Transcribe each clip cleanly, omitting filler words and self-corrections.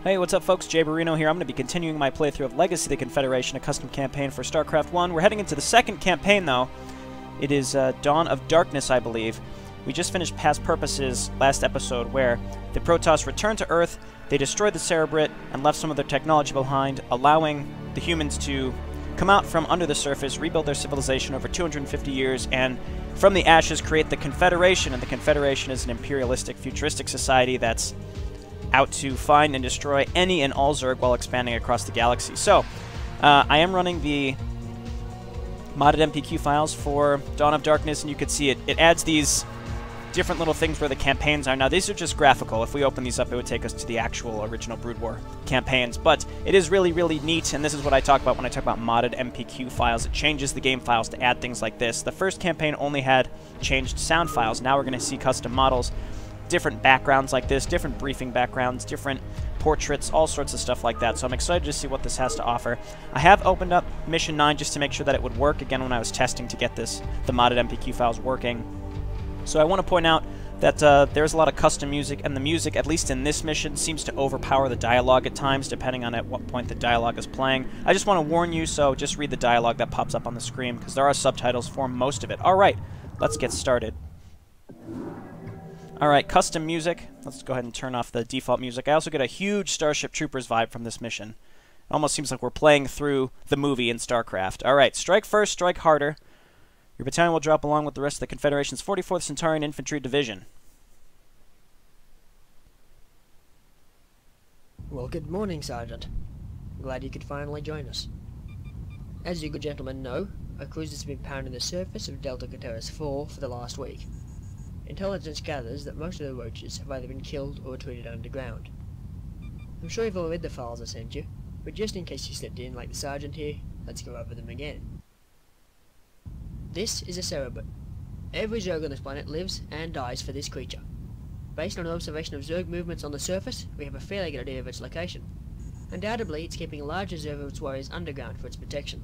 Hey, what's up folks? JayborinoPlays here. I'm going to be continuing my playthrough of Legacy of the Confederation, a custom campaign for Starcraft 1. We're heading into the second campaign, though. It is Dawn of Darkness, I believe. We just finished Past Purposes last episode, where the Protoss returned to Earth, they destroyed the Cerebrit, and left some of their technology behind, allowing the humans to come out from under the surface, rebuild their civilization over 250 years, and from the ashes create the Confederation. And the Confederation is an imperialistic, futuristic society that's out to find and destroy any and all Zerg while expanding across the galaxy. So, I am running the modded MPQ files for Dawn of Darkness, and you can see it adds these different little things where the campaigns are. Now, these are just graphical. If we open these up, it would take us to the actual original Brood War campaigns, but it is really, really neat, and this is what I talk about when I talk about modded MPQ files. It changes the game files to add things like this. The first campaign only had changed sound files. Now we're going to see custom models, different backgrounds like this, different briefing backgrounds, different portraits, all sorts of stuff like that. So I'm excited to see what this has to offer. I have opened up Mission 9 just to make sure that it would work, again, when I was testing to get the modded MPQ files working. So I want to point out that there's a lot of custom music, and the music, at least in this mission, seems to overpower the dialogue at times, depending on at what point the dialogue is playing. I just want to warn you, so just read the dialogue that pops up on the screen, because there are subtitles for most of it. Alright, let's get started. Alright, custom music. Let's go ahead and turn off the default music. I also get a huge Starship Troopers vibe from this mission. It almost seems like we're playing through the movie in StarCraft. Alright, strike first, strike harder. Your battalion will drop along with the rest of the Confederation's 44th Centurion Infantry Division. Well, good morning, Sergeant. Glad you could finally join us. As you good gentlemen know, our cruisers have been pounding the surface of Delta Cataris 4 for the last week. Intelligence gathers that most of the roaches have either been killed or retreated underground. I'm sure you've all read the files I sent you, but just in case you slipped in like the Sergeant here, let's go over them again. This is a Cerebrit. Every Zerg on this planet lives and dies for this creature. Based on an observation of Zerg movements on the surface, we have a fairly good idea of its location. Undoubtedly, it's keeping a large reserve of its warriors underground for its protection.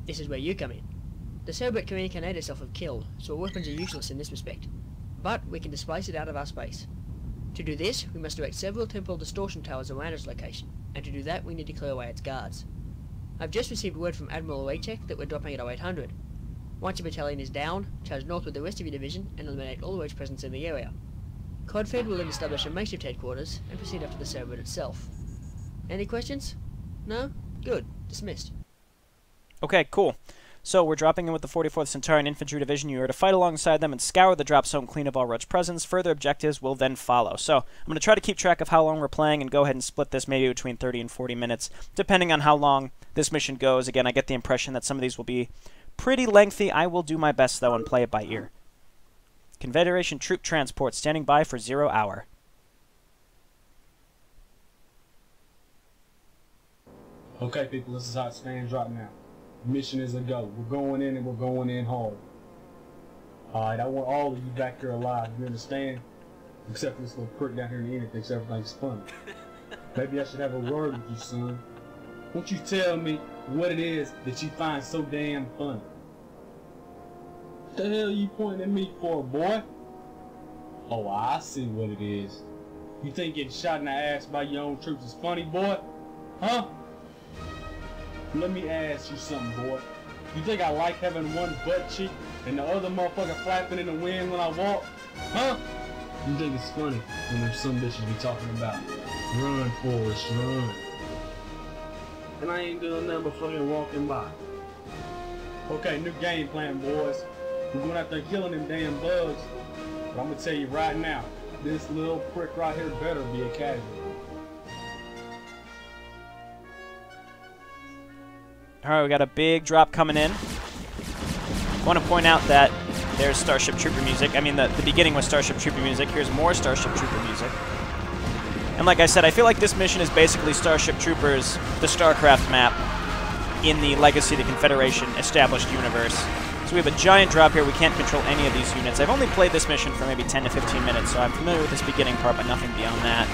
This is where you come in. The Cerebrit can incarnate itself if killed, so our weapons are useless in this respect. But we can displace it out of our space. To do this, we must erect several temporal distortion towers around its location, and to do that we need to clear away its guards. I've just received word from Admiral Waycheck that we're dropping at 0800. Once your battalion is down, charge north with the rest of your division and eliminate all roach presence in the area. Codfed will then establish a makeshift headquarters and proceed after the Cerebrit itself. Any questions? No? Good. Dismissed. Okay, cool. So, we're dropping in with the 44th Centurion Infantry Division. You are to fight alongside them and scour the drop zone, clean of all roach presence. Further objectives will then follow. So, I'm going to try to keep track of how long we're playing and go ahead and split this maybe between 30 and 40 minutes, depending on how long this mission goes. Again, I get the impression that some of these will be pretty lengthy. I will do my best, though, and play it by ear. Confederation troop transport standing by for 0 hour. Okay, people, this is how it stands right now. Mission is a go. We're going in and we're going in hard. Alright, I want all of you back here alive, you understand? Except for this little prick down here in the end that thinks everything's funny. Maybe I should have a word with you, son. Won't you tell me what it is that you find so damn funny? What the hell are you pointing at me for, boy? Oh, I see what it is. You think getting shot in the ass by your own troops is funny, boy? Huh? Let me ask you something, boy. You think I like having one butt cheek and the other motherfucker flapping in the wind when I walk? Huh? You think it's funny when there's some bitches be talking about run, Forrest, run. And I ain't doing nothing but fucking walking by. Okay, new game plan, boys. We're going out there killing them damn bugs. But I'm gonna tell you right now, this little prick right here better be a casualty. Alright, we got a big drop coming in. I want to point out that there's Starship Trooper music. I mean, the beginning was Starship Trooper music. Here's more Starship Trooper music. And like I said, I feel like this mission is basically Starship Troopers, the StarCraft map, in the Legacy of the Confederation established universe. So we have a giant drop here. We can't control any of these units. I've only played this mission for maybe 10 to 15 minutes, so I'm familiar with this beginning part, but nothing beyond that.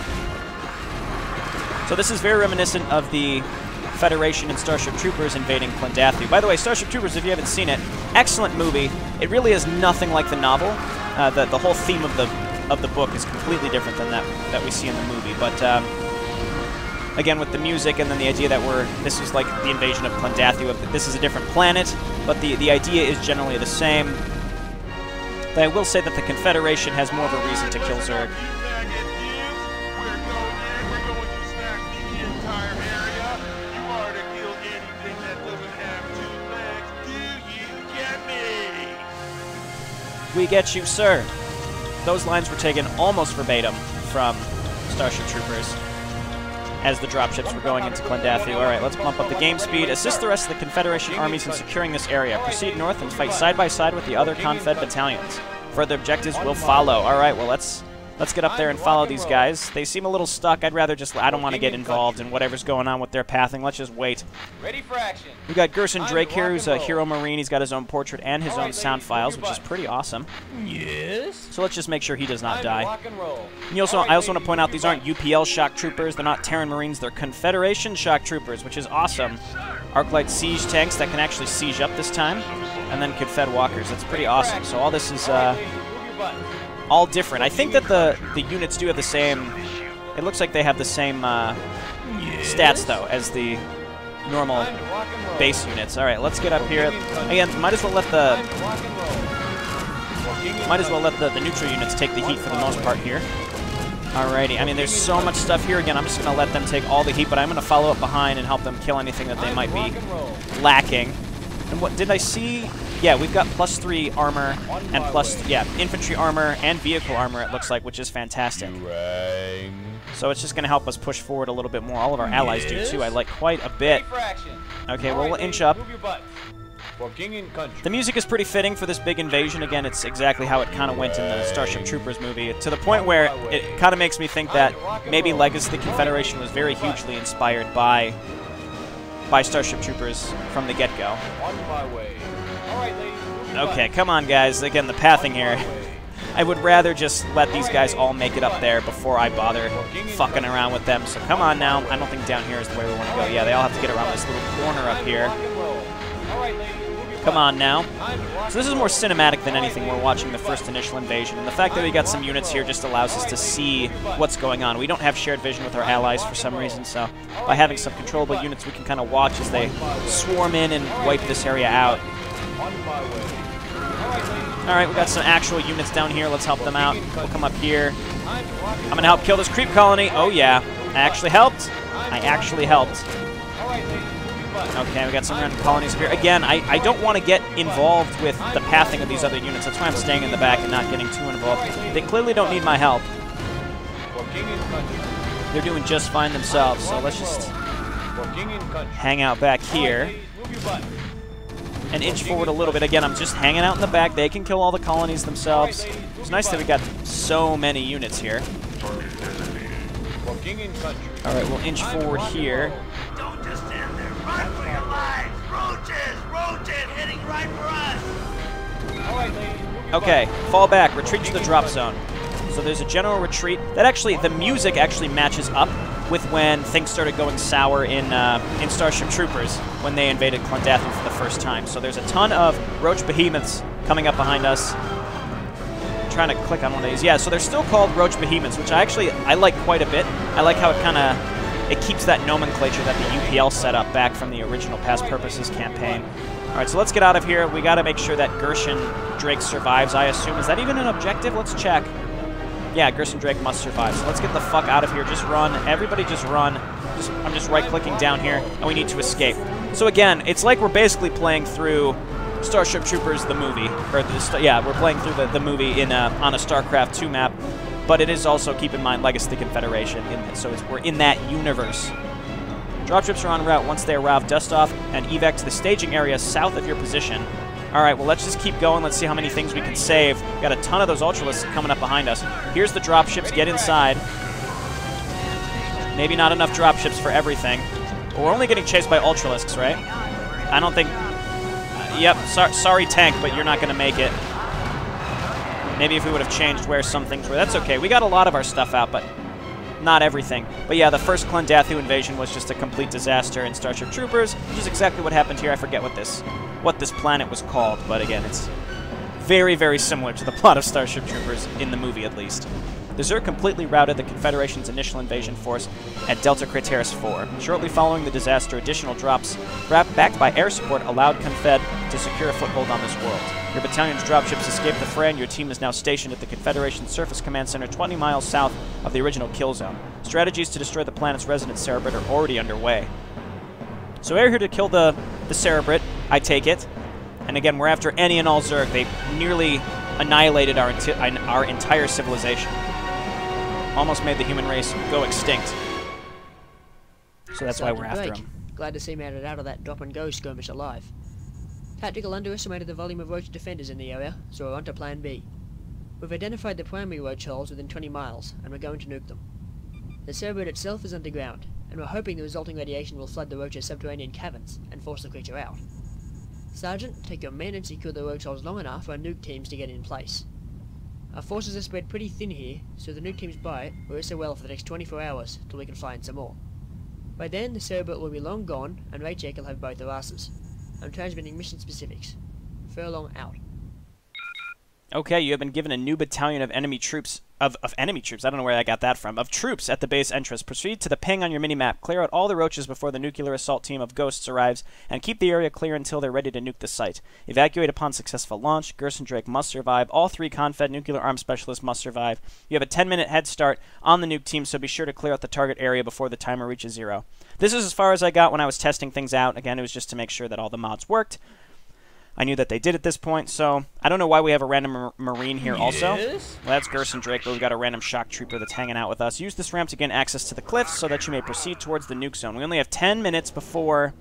So this is very reminiscent of the Federation and Starship Troopers invading Plendathu. By the way, Starship Troopers, if you haven't seen it, excellent movie. It really is nothing like the novel. The whole theme of the book is completely different than that we see in the movie. But again, with the music and then the idea that this is like the invasion of Clendathu. This is a different planet, but the idea is generally the same. But I will say that the Confederation has more of a reason to kill Zerg. We get you, sir. Those lines were taken almost verbatim from Starship Troopers as the dropships were going into Clendathu. Alright, let's bump up the game speed. Assist the rest of the Confederation armies in securing this area. Proceed north and fight side by side with the other Confed battalions. Further objectives will follow. Alright, well, let's get up there and follow these guys. They seem a little stuck. I'd rather just... I don't want to get involved in whatever's going on with their pathing. Let's just wait. Ready for action. We got Gerson Drake here, who's a hero marine. He's got his own portrait and his own sound files, which is pretty awesome. Yes. So let's just make sure he does not die. Rock and roll. And I also want to point out these aren't UPL shock troopers. They're not Terran Marines. They're Confederation shock troopers, which is awesome. Arclight siege tanks that can actually siege up this time. And then Confed walkers. That's pretty awesome. So all this is... all different. I think that the units do have the same... It looks like they have the same stats, though, as the normal base units. Alright, let's get up here. Again, might as well let the neutral units take the heat for the most part here. Alrighty, I mean, there's so much stuff here. Again, I'm just going to let them take all the heat, but I'm going to follow up behind and help them kill anything that they might be lacking. And what did I see? Yeah, we've got +3 armor and infantry armor and vehicle armor, it looks like, which is fantastic. So it's just going to help us push forward a little bit more. All of our allies do, too. I like quite a bit. Okay, well, we'll inch up. The music is pretty fitting for this big invasion. Again, it's exactly how it kind of went in the Starship Troopers movie, to the point where it kind of makes me think that maybe Legacy of the Confederation was very hugely inspired by Starship Troopers from the get-go. Okay, come on, guys. Again, the pathing here. I would rather just let these guys all make it up there before I bother fucking around with them. So come on now. I don't think down here is the way we want to go. Yeah, they all have to get around this little corner up here. Come on now. So this is more cinematic than anything. We're watching the first initial invasion. And the fact that we got some units here just allows us to see what's going on. We don't have shared vision with our allies for some reason, so by having some controllable units, we can kind of watch as they swarm in and wipe this area out. Alright, we got some actual units down here. Let's help them out. We'll come up here. I'm going to help kill this creep colony. Oh, yeah. I actually helped. Okay, we got some random colonies here. Again, I don't want to get involved with the pathing of these other units. That's why I'm staying in the back and not getting too involved. They clearly don't need my help. They're doing just fine themselves, so let's just hang out back here and inch forward a little bit. Again, I'm just hanging out in the back. They can kill all the colonies themselves. It's nice that we got so many units here. Alright, we'll inch forward here. Don't just stand there. Run for your lives! Roaches heading right for us! Okay, fall back. Retreat to the drop zone. So there's a general retreat. That actually, the music actually matches up with when things started going sour in Starship Troopers when they invaded Clendathu for the first time. So there's a ton of roach behemoths coming up behind us. I'm trying to click on one of these. Yeah, so they're still called roach behemoths, which I like quite a bit. I like how it keeps that nomenclature that the UPL set up back from the original Past Purposes campaign. Alright, so let's get out of here. We gotta make sure that Gerson Drake survives, I assume. Is that even an objective? Let's check. Yeah, Gerson Drake must survive. So let's get the fuck out of here. Just run. Everybody just run. I'm just right-clicking down here, and we need to escape. So again, it's like we're basically playing through Starship Troopers, the movie. Yeah, we're playing through the movie on a StarCraft 2 map. But it is also, keep in mind, Legacy of the Confederation. So we're in that universe. Dropships are en route. Once they arrive, dust off and evac to the staging area south of your position. Alright, well, let's just keep going. Let's see how many things we can save. We've got a ton of those Ultralisks coming up behind us. Here's the dropships. Get inside. Maybe not enough dropships for everything. But we're only getting chased by Ultralisks, right? I don't think... yep, sorry, tank, but you're not going to make it. Maybe if we would have changed where some things were. That's okay. We got a lot of our stuff out, but not everything. But yeah, the first Clendathu invasion was just a complete disaster in Starship Troopers, which is exactly what happened here. I forget what this planet was called, but again, it's very, very similar to the plot of Starship Troopers, in the movie at least. The Zerg completely routed the Confederation's initial invasion force at Delta Craterus 4. Shortly following the disaster, additional drops, backed by air support, allowed Confed to secure a foothold on this world. Your battalion's dropships escaped the fray, and your team is now stationed at the Confederation Surface Command Center 20 miles south of the original kill zone. Strategies to destroy the planet's resident Cerebrit are already underway. So we're here to kill the Cerebrit, I take it. And again, we're after any and all Zerg. They nearly annihilated our entire civilization. Almost made the human race go extinct. So that's why we're after them. Glad to see me made it out of that drop-and-go skirmish alive. Tactical underestimated the volume of roach defenders in the area, so we're on to Plan B. We've identified the primary roach holes within 20 miles, and we're going to nuke them. The Cerebrit itself is underground, and we're hoping the resulting radiation will flood the roach's subterranean caverns and force the creature out. Sergeant, take your men and secure the roach holes long enough for our nuke teams to get in place. Our forces are spread pretty thin here, so the nuke teams by it will rest well for the next 24 hours till we can find some more. By then, the Cerebrit will be long gone, and Raycheck will have both their asses. I'm transmitting mission specifics. Furlong out. Okay, you have been given a new battalion of enemy troops. Of enemy troops, I don't know where I got that from. Of troops at the base entrance. Proceed to the ping on your minimap. Clear out all the roaches before the nuclear assault team of ghosts arrives, and keep the area clear until they're ready to nuke the site. Evacuate upon successful launch. Gerson Drake must survive. All 3 Confed nuclear arms specialists must survive. You have a 10-minute head start on the nuke team, so be sure to clear out the target area before the timer reaches 0. This is as far as I got when I was testing things out. Again, it was just to make sure that all the mods worked. I knew that they did at this point, so I don't know why we have a random Marine here also. Well, that's Gerson Drake, but we've got a random shock trooper that's hanging out with us. Use this ramp to gain access to the cliffs so that you may proceed towards the nuke zone. We only have 10 minutes before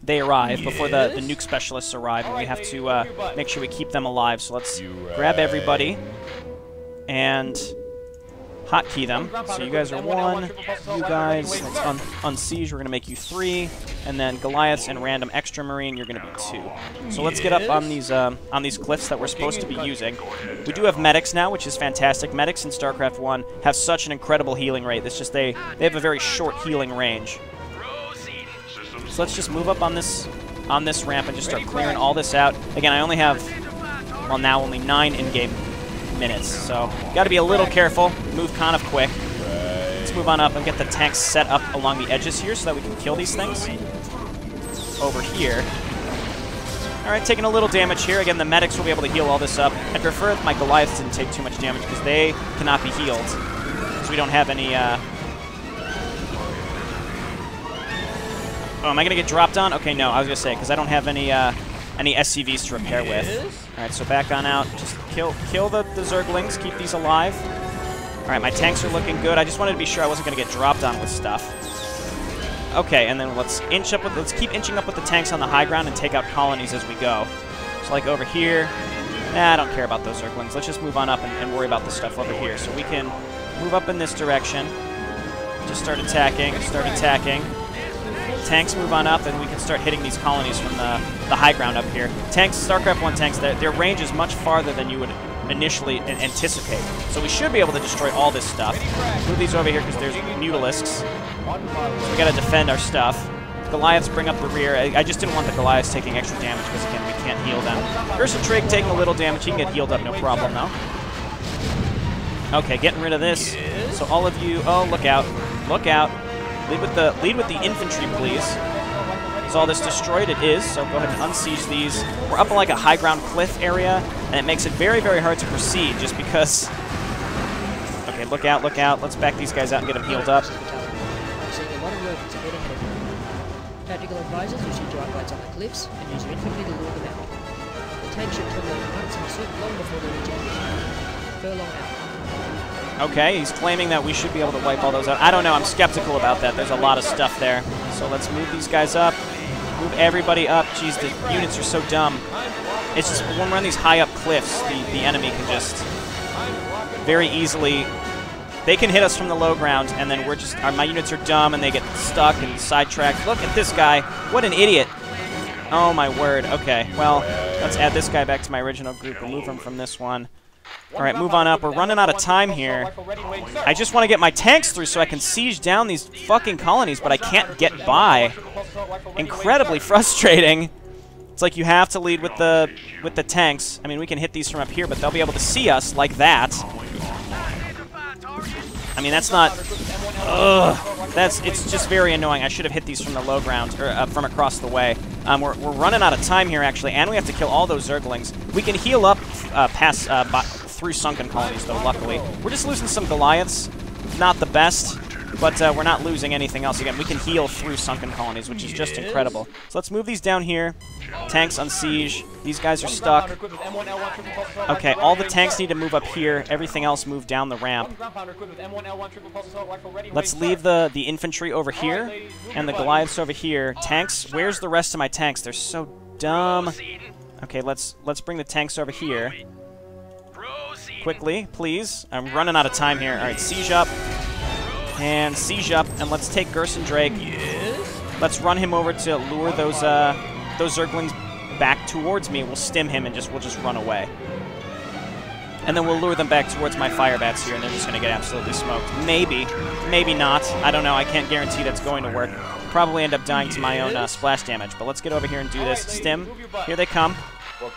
they arrive, before the nuke specialists arrive, and we have to make sure we keep them alive. So let's grab everybody and hotkey them. So you guys are 1, you guys, let's unsiege, we're going to make you 3, and then Goliaths and random extra Marine, you're going to be 2. So let's get up on these cliffs that we're supposed to be using. We do have medics now, which is fantastic. Medics in StarCraft 1 have such an incredible healing rate. It's just they have a very short healing range. So let's just move up on this ramp and just start clearing all this out. Again, I only have, well, now only 9 in-game minutes, so got to be a little careful, move kind of quick. Let's move on up and get the tanks set up along the edges here so that we can kill these things. Over here. Alright, taking a little damage here. Again, the medics will be able to heal all this up. I'd prefer if my Goliaths didn't take too much damage because they cannot be healed. So we don't have any, Oh, am I going to get dropped on? Okay, no, I was going to say, because I don't have any SCVs to repair with. Alright, so back on out. Just kill the Zerglings. Keep these alive. Alright, my tanks are looking good. I just wanted to be sure I wasn't going to get dropped on with stuff. Okay, and then let's keep inching up with the tanks on the high ground and take out colonies as we go. So like over here. Nah, I don't care about those Zerglings. Let's just move on up and worry about the stuff over here. So we can move up in this direction. Just start attacking. Tanks move on up, and we can start hitting these colonies from the high ground up here. Tanks, StarCraft 1 tanks, their range is much farther than you would initially anticipate. So we should be able to destroy all this stuff. Move these over here because there's mutilisks. So we got to defend our stuff. Goliaths bring up the rear. I just didn't want the Goliaths taking extra damage because, again, we can't heal them. Gerson Drake taking a little damage. He can get healed up, no problem, though. Okay, getting rid of this. So all of you, oh, look out. Look out. Lead with the infantry, please. Is all this destroyed? It is, so go ahead and unsiege these. We're up on like a high ground cliff area, and it makes it very, very hard to proceed just because... Okay, look out, look out. Let's back these guys out and get them healed up. Tactical advisors use your drive lights on the cliffs and use your infantry to lure them out. The tank should turn their guns and suit long before they reach position. Furlong out. Okay, he's claiming that we should be able to wipe all those out. I don't know, I'm skeptical about that. There's a lot of stuff there. So let's move these guys up. Move everybody up. Jeez, the units are so dumb. It's just when we're on these high up cliffs, the enemy can just very easily... They can hit us from the low ground, and then we're just... my units are dumb, and they get stuck and sidetracked. Look at this guy. What an idiot. Oh, my word. Okay, well, let's add this guy back to my original group. Remove him from this one. Alright, move on up. We're running out of time here. I just want to get my tanks through so I can siege down these fucking colonies, but I can't get by. Incredibly frustrating. It's like you have to lead with the tanks. I mean, we can hit these from up here, but they'll be able to see us like that. I mean, that's not... Ugh. It's just very annoying. I should have hit these from the low ground, or from across the way. We're running out of time here, actually, and we have to kill all those Zerglings. We can heal up through sunken colonies, though, luckily. We're just losing some Goliaths. Not the best, but we're not losing anything else. Again, we can heal through sunken colonies, which is just incredible. So let's move these down here. Tanks on siege. These guys are stuck. Okay, all the tanks need to move up here. Everything else move down the ramp. Let's leave the infantry over here and the Goliaths over here. Tanks, where's the rest of my tanks? They're so dumb. Okay, let's bring the tanks over here. Quickly, please. I'm running out of time here. All right, siege up. And siege up, and let's take Gerson Drake. Let's run him over to lure those Zerglings back towards me. We'll stim him and we'll just run away. And then we'll lure them back towards my fire bats here, and they're just going to get absolutely smoked. Maybe. Maybe not. I don't know. I can't guarantee that's going to work. Probably end up dying to my own splash damage. But let's get over here and do this. Stim. Here they come.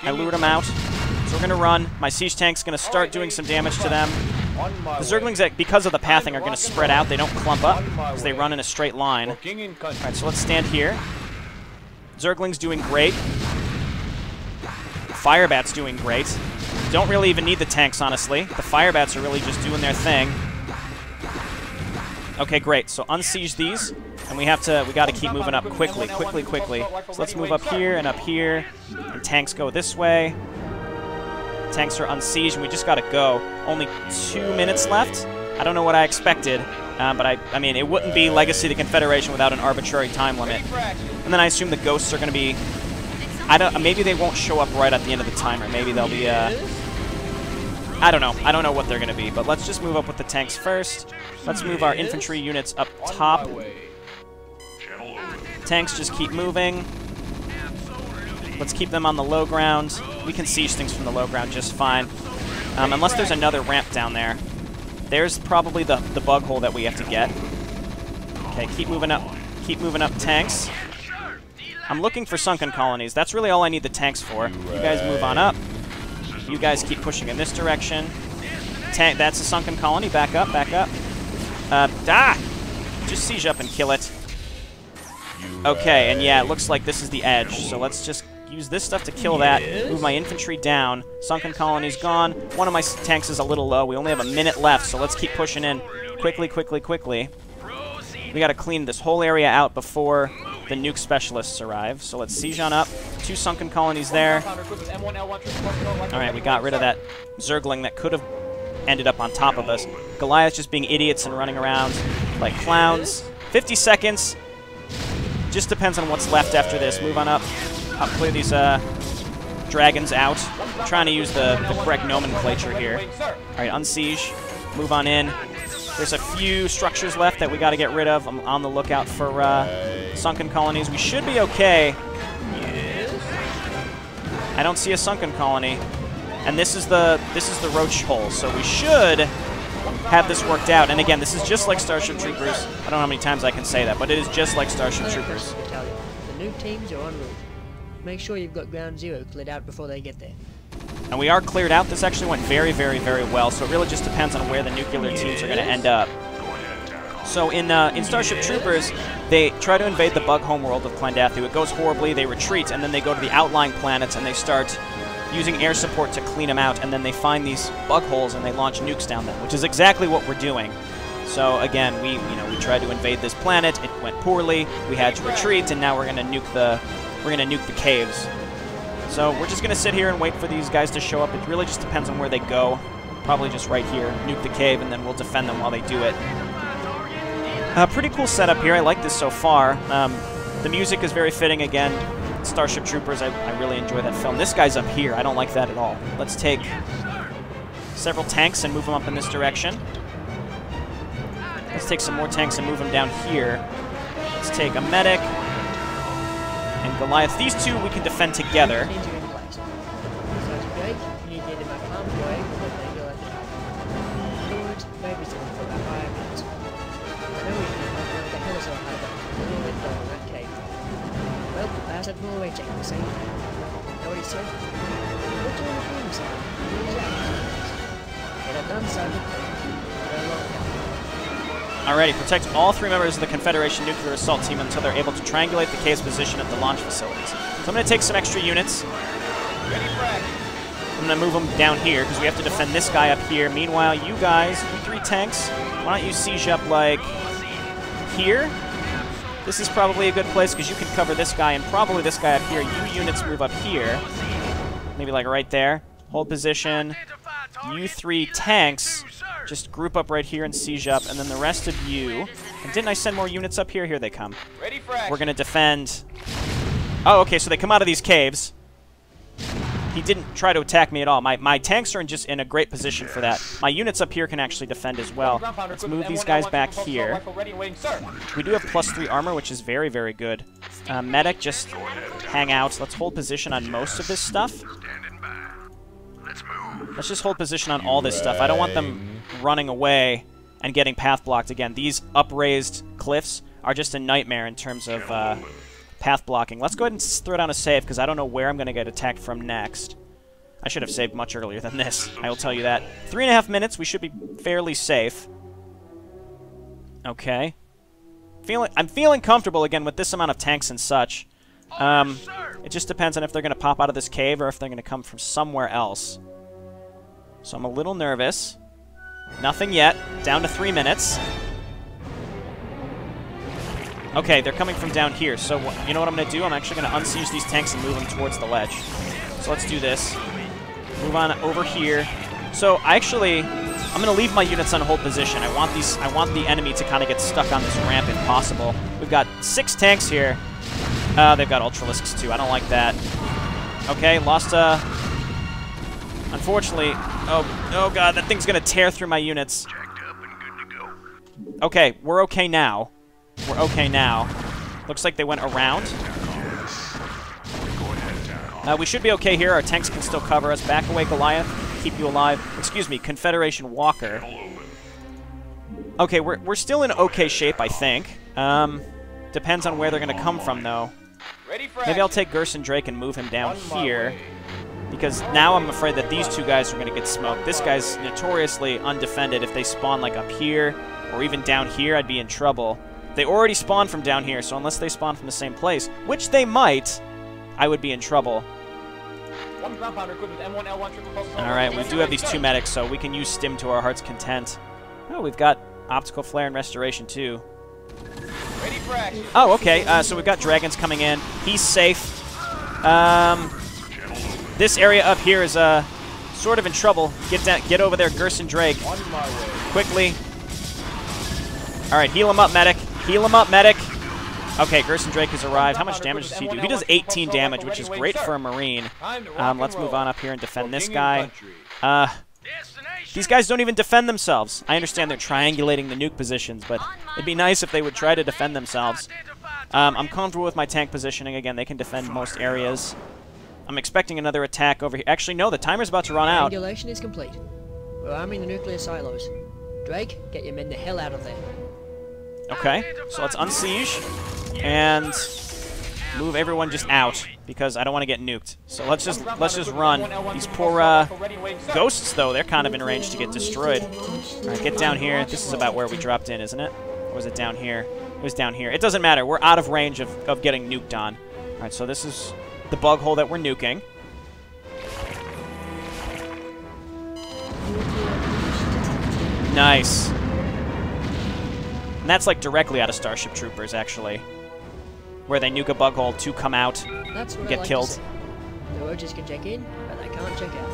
I lured them out. So we're going to run. My siege tank's going to start doing some damage to them. The Zerglings, because of the pathing, are going to spread out. They don't clump up because they run in a straight line. Alright, so let's stand here. Zerglings doing great. Firebat's doing great. Don't really even need the tanks, honestly. The Firebats are really just doing their thing. Okay, great. So unsiege these, and we got to keep moving up quickly. So let's move up here and up here. And tanks go this way. Tanks are unsieged, and we just got to go. Only 2 minutes left. I don't know what I expected, but I mean, it wouldn't be Legacy of the Confederation without an arbitrary time limit. And then I assume the ghosts are going to be... maybe they won't show up right at the end of the timer. Maybe they'll be... I don't know. I don't know what they're going to be, but let's just move up with the tanks first. Let's move our infantry units up top. Tanks just keep moving. Let's keep them on the low ground. We can siege things from the low ground just fine. Unless there's another ramp down there. There's probably the bug hole that we have to get. Okay, keep moving up. Keep moving up, tanks. I'm looking for sunken colonies. That's really all I need the tanks for. You guys move on up. You guys keep pushing in this direction. That's a sunken colony. Back up, back up. Just siege up and kill it. Okay, and yeah, it looks like this is the edge. So let's just use this stuff to kill that. Move my infantry down. Sunken colony's gone. One of my tanks is a little low. We only have a minute left, so let's keep pushing in. Quickly. We got to clean this whole area out before the nuke specialists arrive. So let's siege on up. 2 sunken colonies there. Alright, we got rid of that Zergling that could have ended up on top of us. Goliath just being idiots and running around like clowns. 50 seconds. Just depends on what's left after this. Move on up. I'll clear these dragons out. I'm trying to use the correct nomenclature here. Alright, unsiege. Move on in. There's a few structures left that we got to get rid of. I'm on the lookout for sunken colonies. We should be okay. I don't see a sunken colony. And this is the roach hole, so we should have this worked out. And again, this is just like Starship Troopers. I don't know how many times I can say that, but it is just like Starship Troopers. The new teams are en route. Make sure you've got Ground Zero cleared out before they get there. And we are cleared out. This actually went very well, so it really just depends on where the nuclear teams are going to end up. So in Starship Troopers, they try to invade the bug homeworld of Clandathu. It goes horribly, they retreat, and then they go to the outlying planets and they start using air support to clean them out, and then they find these bug holes and they launch nukes down them, which is exactly what we're doing. So again, we tried to invade this planet, it went poorly, we had to retreat, and now we're gonna nuke the caves. So we're just gonna sit here and wait for these guys to show up. It really just depends on where they go. Probably just right here, nuke the cave, and then we'll defend them while they do it. Pretty cool setup here. I like this so far. The music is very fitting again. Starship Troopers, I really enjoy that film. This guy's up here. I don't like that at all. Let's take several tanks and move them up in this direction. Let's take some more tanks and move them down here. Let's take a medic and Goliath. These two we can defend together. I said, no way, check the same. You know what he said? Look to the things, Get it done, Sergeant. For a long time. Alrighty, protect all 3 members of the Confederation nuclear assault team until they're able to triangulate the cave's position at the launch facilities. So I'm going to take some extra units. I'm going to move them down here, because we have to defend this guy up here. Meanwhile, you guys, you 3 tanks, why don't you siege up, like, here? This is probably a good place, because you can cover this guy and probably this guy up here. You units move up here. Maybe, like, right there. Hold position. You 3 tanks just group up right here and siege up, and then the rest of you... And didn't I send more units up here? Here they come. We're going to defend... Oh, okay, so they come out of these caves. He didn't try to attack me at all. My tanks are just in a great position for that. My units up here can actually defend as well. Let's move these guys back here. We do have +3 armor, which is very, very good. Medic, just hang out. Let's hold position on most of this stuff. Let's just hold position on all this stuff. I don't want them running away and getting path blocked again. These upraised cliffs are just a nightmare in terms of path blocking. Let's go ahead and throw down a save, because I don't know where I'm going to get attacked from next. I should have saved much earlier than this, I will tell you that. 3.5 minutes, we should be fairly safe. Okay. I'm feeling comfortable again with this amount of tanks and such. It just depends on if they're going to pop out of this cave or if they're going to come from somewhere else. So I'm a little nervous. Nothing yet. Down to 3 minutes. Okay, they're coming from down here, so you know what I'm going to do? I'm actually going to unsiege these tanks and move them towards the ledge. So let's do this. Move on over here. So I'm going to leave my units on hold position. I want the enemy to kind of get stuck on this ramp if possible. We've got 6 tanks here. They've got Ultralisks too. I don't like that. Okay, lost unfortunately, oh god, that thing's going to tear through my units. Okay, we're okay now. We're okay now. Looks like they went around. We should be okay here. Our tanks can still cover us. Back away, Goliath. Keep you alive. Excuse me, Confederation Walker. Okay, we're still in okay shape, I think. Depends on where they're going to come from, though. Maybe I'll take Gerson Drake and move him down here. Because now I'm afraid that these 2 guys are going to get smoked. This guy's notoriously undefended. If they spawn, like, up here or even down here, I'd be in trouble. They already spawned from down here, so unless they spawn from the same place, which they might, I would be in trouble. Alright, we do have these 2 medics, so we can use Stim to our heart's content. Oh, we've got Optical Flare and Restoration, too. Oh, okay, so we've got dragons coming in. He's safe. This area up here is sort of in trouble. Get over there, Gerson Drake. Quickly. Alright, heal him up, medic. Heal him up, medic. Okay, Gerson Drake has arrived. How much damage does he do? He does 18 damage, which is great for a Marine. Let's move on up here and defend this guy. These guys don't even defend themselves. I understand they're triangulating the nuke positions, but it'd be nice if they would try to defend themselves. I'm comfortable with my tank positioning. Again, they can defend most areas. I'm expecting another attack over here. Actually, no, the timer's about to run out. Triangulation is complete. We're arming the nuclear silos. Drake, get your men the hell out of there. Okay, so let's unsiege and move everyone just out because I don't want to get nuked. So let's just run. These poor ghosts, though, they're kind of in range to get destroyed. All right, get down here. This is about where we dropped in, isn't it? Or was it down here? It was down here. It doesn't matter. We're out of range of getting nuked on. All right, so this is the bug hole that we're nuking. Nice. And that's like directly out of Starship Troopers, actually. Where they nuke a bug hole to come out and get killed. The roaches can check in, but they can't check out.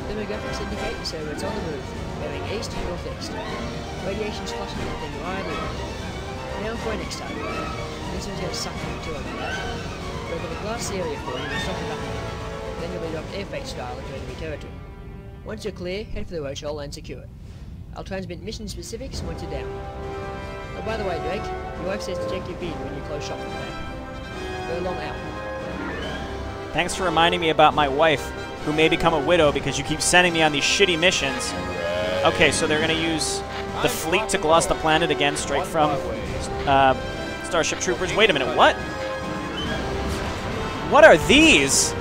Demographics indicate the server is on the move, going east and northeast. Radiation's clustering the thing right in. Now for our next target. This one's going to suck you too on that. We're going to glass the area for you and stop it up. Then you'll be dropped airfreight style into enemy territory. Once you're clear, head for the roach hole and secure it. I'll transmit mission specifics once you're down. Oh, by the way, Drake, your wife says to check your feed when you close shop today. Go long out. Thanks for reminding me about my wife, who may become a widow because you keep sending me on these shitty missions. Okay, so they're going to use the fleet to gloss the planet again straight from Starship Troopers. Wait a minute, what? What are these?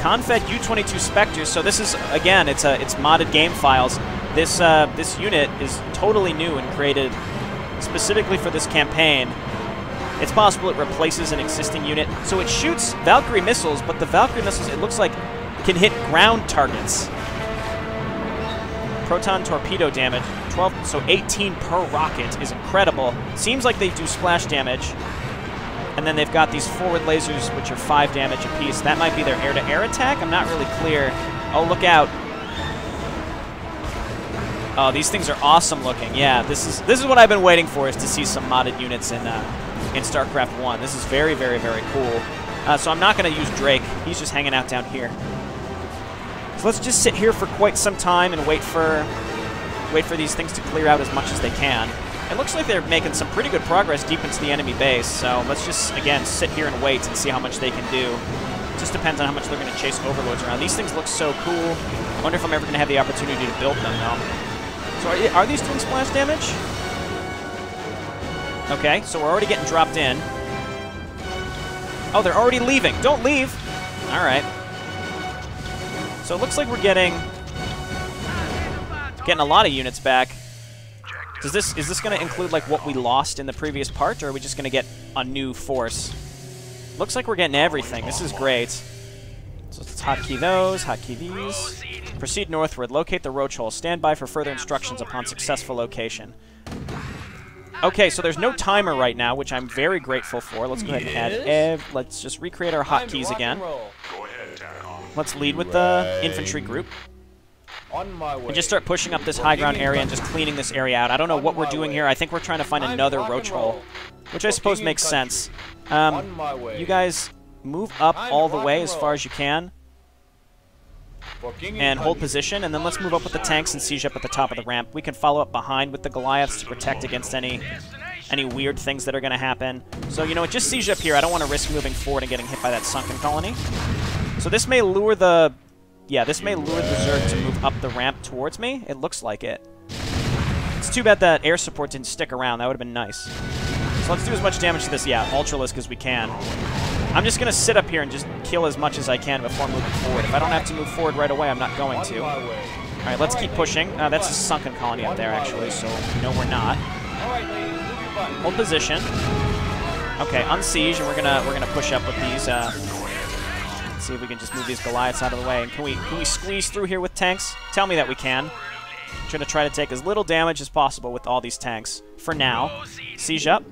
Confed U-22 Spectres. So this is, again, it's modded game files. This unit is totally new and created specifically for this campaign. It's possible it replaces an existing unit. So it shoots Valkyrie missiles, but the Valkyrie missiles, it looks like, can hit ground targets. Proton torpedo damage, 12, so 18 per rocket is incredible. Seems like they do splash damage. And then they've got these forward lasers, which are 5 damage apiece. That might be their air-to-air attack. I'm not really clear. Oh, look out. Oh, these things are awesome looking. Yeah, this is what I've been waiting for, is to see some modded units in StarCraft 1. This is very, very, very cool. So I'm not going to use Drake. He's just hanging out down here. So let's just sit here for quite some time and wait for these things to clear out as much as they can. It looks like they're making some pretty good progress deep into the enemy base, so let's just, again, sit here and wait and see how much they can do. It just depends on how much they're going to chase overlords around. These things look so cool. I wonder if I'm ever going to have the opportunity to build them, though. So are these doing splash damage? Okay, so we're already getting dropped in. Oh, they're already leaving. Don't leave! Alright. So it looks like we're getting a lot of units back. Is this going to include like what we lost in the previous part, or are we just going to get a new force? Looks like we're getting everything. This is great. So let's hotkey those, hotkey these. Proceed northward. Locate the roach hole. Stand by for further instructions upon successful location. Okay, so there's no timer right now, which I'm very grateful for. Let's go ahead and add let's just recreate our hotkeys again. Let's lead with the infantry group. On my way. And just start pushing up this high ground area and just cleaning this area out. I don't know what we're doing here. I think we're trying to find another roach hole, which I suppose makes sense. You guys move up all the way as far as you can and hold position, and then let's move up with the tanks and siege up at the top of the ramp. We can follow up behind with the Goliaths to protect against any weird things that are going to happen. So, you know what, just siege up here. I don't want to risk moving forward and getting hit by that sunken colony. So this may lure the... Yeah, this may lure the Zerg to move up the ramp towards me. It looks like it. It's too bad that air support didn't stick around. That would have been nice. So let's do as much damage to this, yeah, Ultralisk as we can. I'm just going to sit up here and just kill as much as I can before moving forward. If I don't have to move forward right away, I'm not going to. Alright, let's keep pushing. That's a sunken colony up there, actually, so no, we're not. Hold position. Okay, unsiege, and we're gonna push up with these. Let's see if we can just move these Goliaths out of the way. And can we squeeze through here with tanks? Tell me that we can. I'm trying to try to take as little damage as possible with all these tanks for now. Siege up.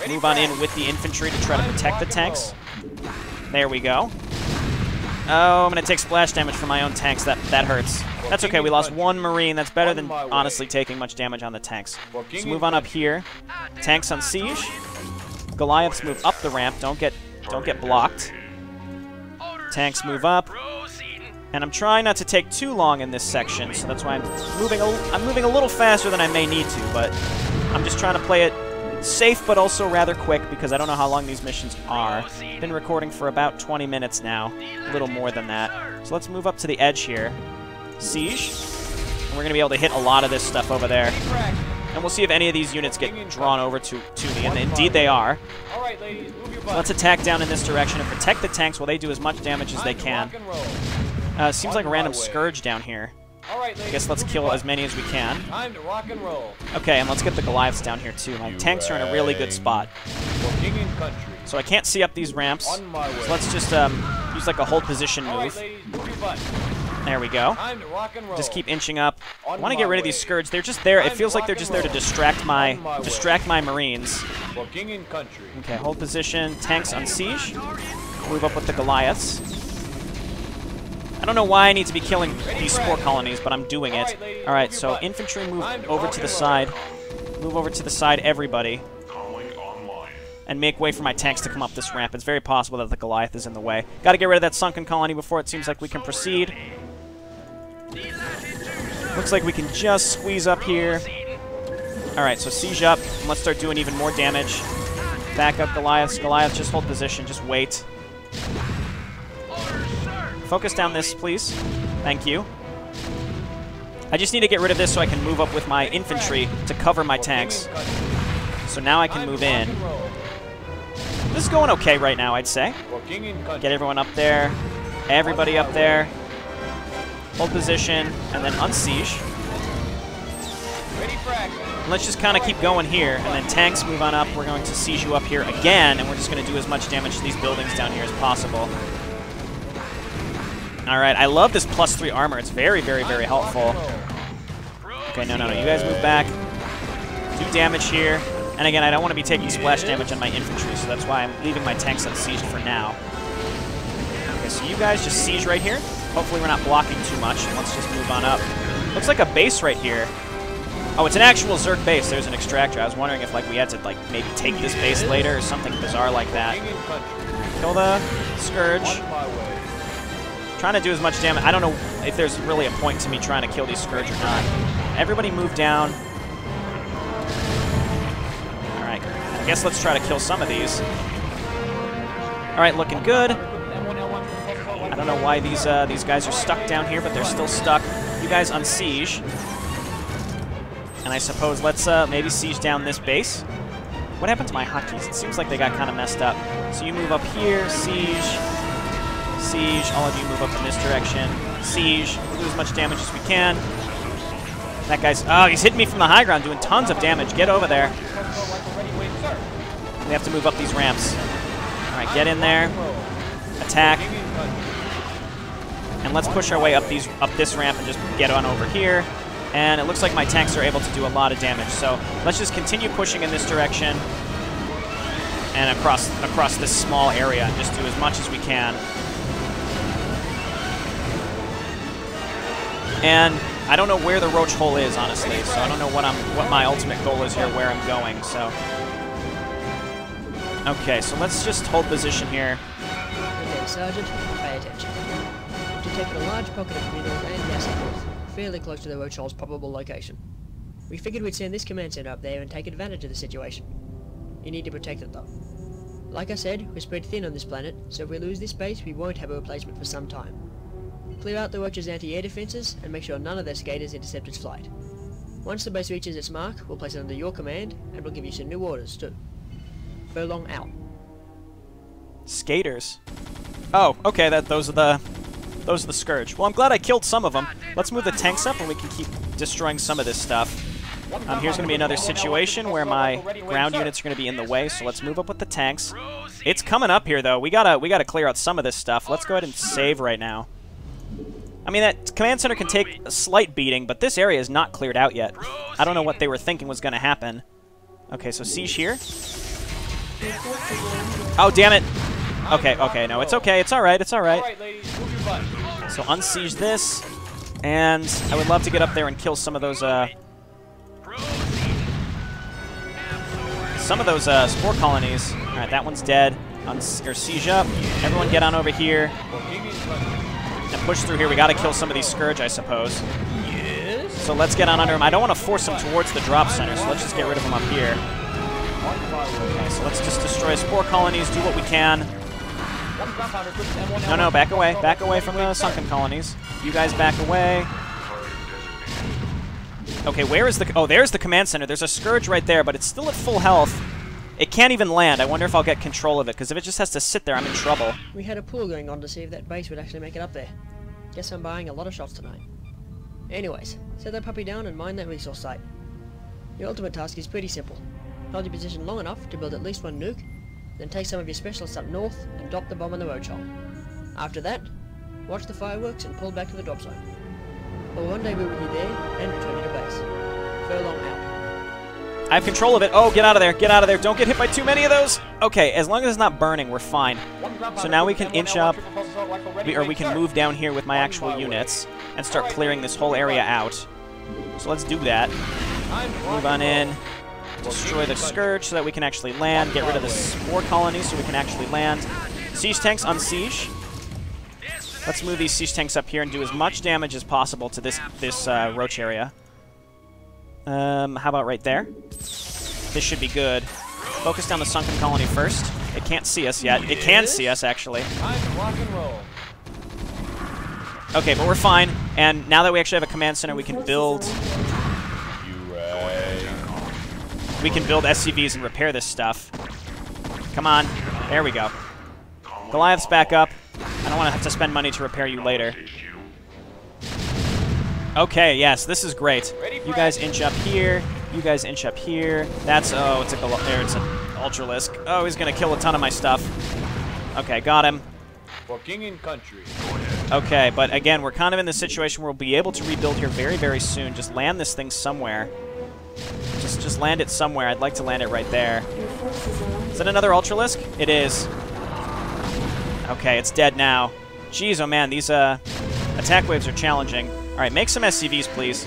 Move on in with the infantry to try to protect the tanks. There we go. Oh, I'm going to take splash damage from my own tanks. That hurts. That's okay. We lost one Marine. That's better than honestly taking much damage on the tanks. So move on up here. Tanks on siege. Goliaths move up the ramp. Don't get blocked. Tanks move up. And I'm trying not to take too long in this section, so that's why I'm moving a little faster than I may need to, but I'm just trying to play it safe but also rather quick because I don't know how long these missions are. Been recording for about 20 minutes now, a little more than that. So let's move up to the edge here. Siege. And we're going to be able to hit a lot of this stuff over there. And we'll see if any of these units get drawn over to me, and indeed they are. So let's attack down in this direction and protect the tanks while they do as much damage as they can. Seems like a random Scourge down here. I guess let's kill as many as we can. Okay, and let's get the Goliaths down here too. My tanks are in a really good spot. So I can't see up these ramps. So let's just use like a hold position move. There we go. Just keep inching up. I want to get rid of these Scourge. They're just there. It feels like they're just there to distract my Marines. Okay, hold position. Tanks on siege. Move up with the Goliaths. I don't know why I need to be killing these spore colonies, but I'm doing it. Alright, so infantry move over to the side. Move over to the side, everybody. And make way for my tanks to come up this ramp. It's very possible that the Goliath is in the way. Gotta get rid of that sunken colony before it seems like we can proceed. Looks like we can just squeeze up here. Alright, so siege up. And let's start doing even more damage. Back up Goliaths. Goliath, just hold position. Just wait. Focus down this, please. Thank you. I just need to get rid of this so I can move up with my infantry to cover my tanks. So now I can move in. This is going okay right now, I'd say. Get everyone up there. Everybody up there. hold position, and then unsiege. Ready for action. Let's just kind of keep going here, and then tanks move on up. We're going to siege you up here again, and we're just going to do as much damage to these buildings down here as possible. Alright, I love this +3 armor. It's very, very, very helpful. Okay, no. You guys move back. Do damage here. And again, I don't want to be taking splash damage on my infantry, so that's why I'm leaving my tanks unsieged for now. Okay, so you guys just siege right here. Hopefully we're not blocking too much. Let's just move on up. Looks like a base right here. Oh, it's an actual Zerg base. There's an extractor. I was wondering if we had to maybe take this base later or something bizarre like that. Kill the Scourge. Trying to do as much damage. I don't know if there's really a point to me trying to kill these Scourge or not. Everybody move down. Alright, I guess let's try to kill some of these. Alright, looking good. I don't know why these guys are stuck down here, but they're still stuck. You guys unsiege. And I suppose let's maybe siege down this base. What happened to my hotkeys? It seems like they got kind of messed up. So you move up here, siege. Siege, all of you move up in this direction. Siege, do as much damage as we can. That guy's, oh, he's hitting me from the high ground, doing tons of damage. Get over there. We have to move up these ramps. All right, get in there. Attack. And let's push our way up this ramp and just get on over here. And it looks like my tanks are able to do a lot of damage. So let's just continue pushing in this direction and across this small area and just do as much as we can. And I don't know where the roach hole is, honestly, so I don't know what my ultimate goal is here, where I'm going, so. Okay, so let's just hold position here. Okay, Sergeant, pay attention. You've detected a large pocket of minerals and gas samples, fairly close to the roach hole's probable location. We figured we'd send this command center up there and take advantage of the situation. You need to protect it, though. Like I said, we're spread thin on this planet, so if we lose this base, we won't have a replacement for some time. Clear out the Roach's anti-air defenses and make sure none of their skaters intercept its flight. Once the base reaches its mark, we'll place it under your command, and we'll give you some new orders, too. Furlong out. Skaters? Oh, okay, those are the Scourge. Well, I'm glad I killed some of them. Let's move the tanks up and we can keep destroying some of this stuff. Here's going to be another situation where my ground units are going to be in the way, so let's move up with the tanks. It's coming up here, though. We gotta clear out some of this stuff. Let's go ahead and save right now. I mean, that command center can take a slight beating, but this area is not cleared out yet. I don't know what they were thinking was going to happen. Okay, so siege here. Oh, damn it. Okay, no, it's okay. It's all right. It's all right. So unsiege this, and I would love to get up there and kill some of those spore colonies. All right, that one's dead. Siege up. Everyone get on over here. And push through here. We got to kill some of these Scourge, I suppose. So let's get on under them. I don't want to force them towards the drop center, so let's just get rid of them up here. Okay, so let's just destroy spore colonies, do what we can. No, back away. Back away from the sunken colonies. You guys back away. Okay, where is the... Oh, there's the command center. There's a Scourge right there, but it's still at full health. It can't even land. I wonder if I'll get control of it, because if it just has to sit there, I'm in trouble. We had a pool going on to see if that base would actually make it up there. Guess I'm buying a lot of shots tonight. Anyways, set that puppy down and mine that resource site. Your ultimate task is pretty simple. Hold your position long enough to build at least one nuke, then take some of your specialists up north and drop the bomb in the roach hole. After that, watch the fireworks and pull back to the drop zone. We'll one day be with you there and return you to base. Furlong out. I have control of it. Oh, get out of there. Get out of there. Don't get hit by too many of those. Okay, as long as it's not burning, we're fine. So now we can inch up, or we can move down here with my actual units and start clearing this whole area out. So let's do that. Move on in. Destroy the Scourge so that we can actually land. Get rid of the spore colonies so we can actually land. Siege tanks unsiege. Let's move these siege tanks up here and do as much damage as possible to this roach area. How about right there? This should be good. Focus down the sunken colony first. It can't see us yet. It can see us, actually. Okay, but we're fine. And now that we actually have a command center, we can build... We can build SCVs and repair this stuff. Come on. There we go. Goliath's back up. I don't want to have to spend money to repair you later. Okay, yes, this is great. You guys inch up here. You guys inch up here. That's, oh, it's an Ultralisk. Oh, he's gonna kill a ton of my stuff. Okay, got him. For king and country. Okay, but again, we're kind of in the situation where we'll be able to rebuild here very, very soon. Just land this thing somewhere. Just land it somewhere. I'd like to land it right there. Is that another Ultralisk? It is. Okay, it's dead now. Jeez, oh man, these attack waves are challenging. All right, make some SCVs, please.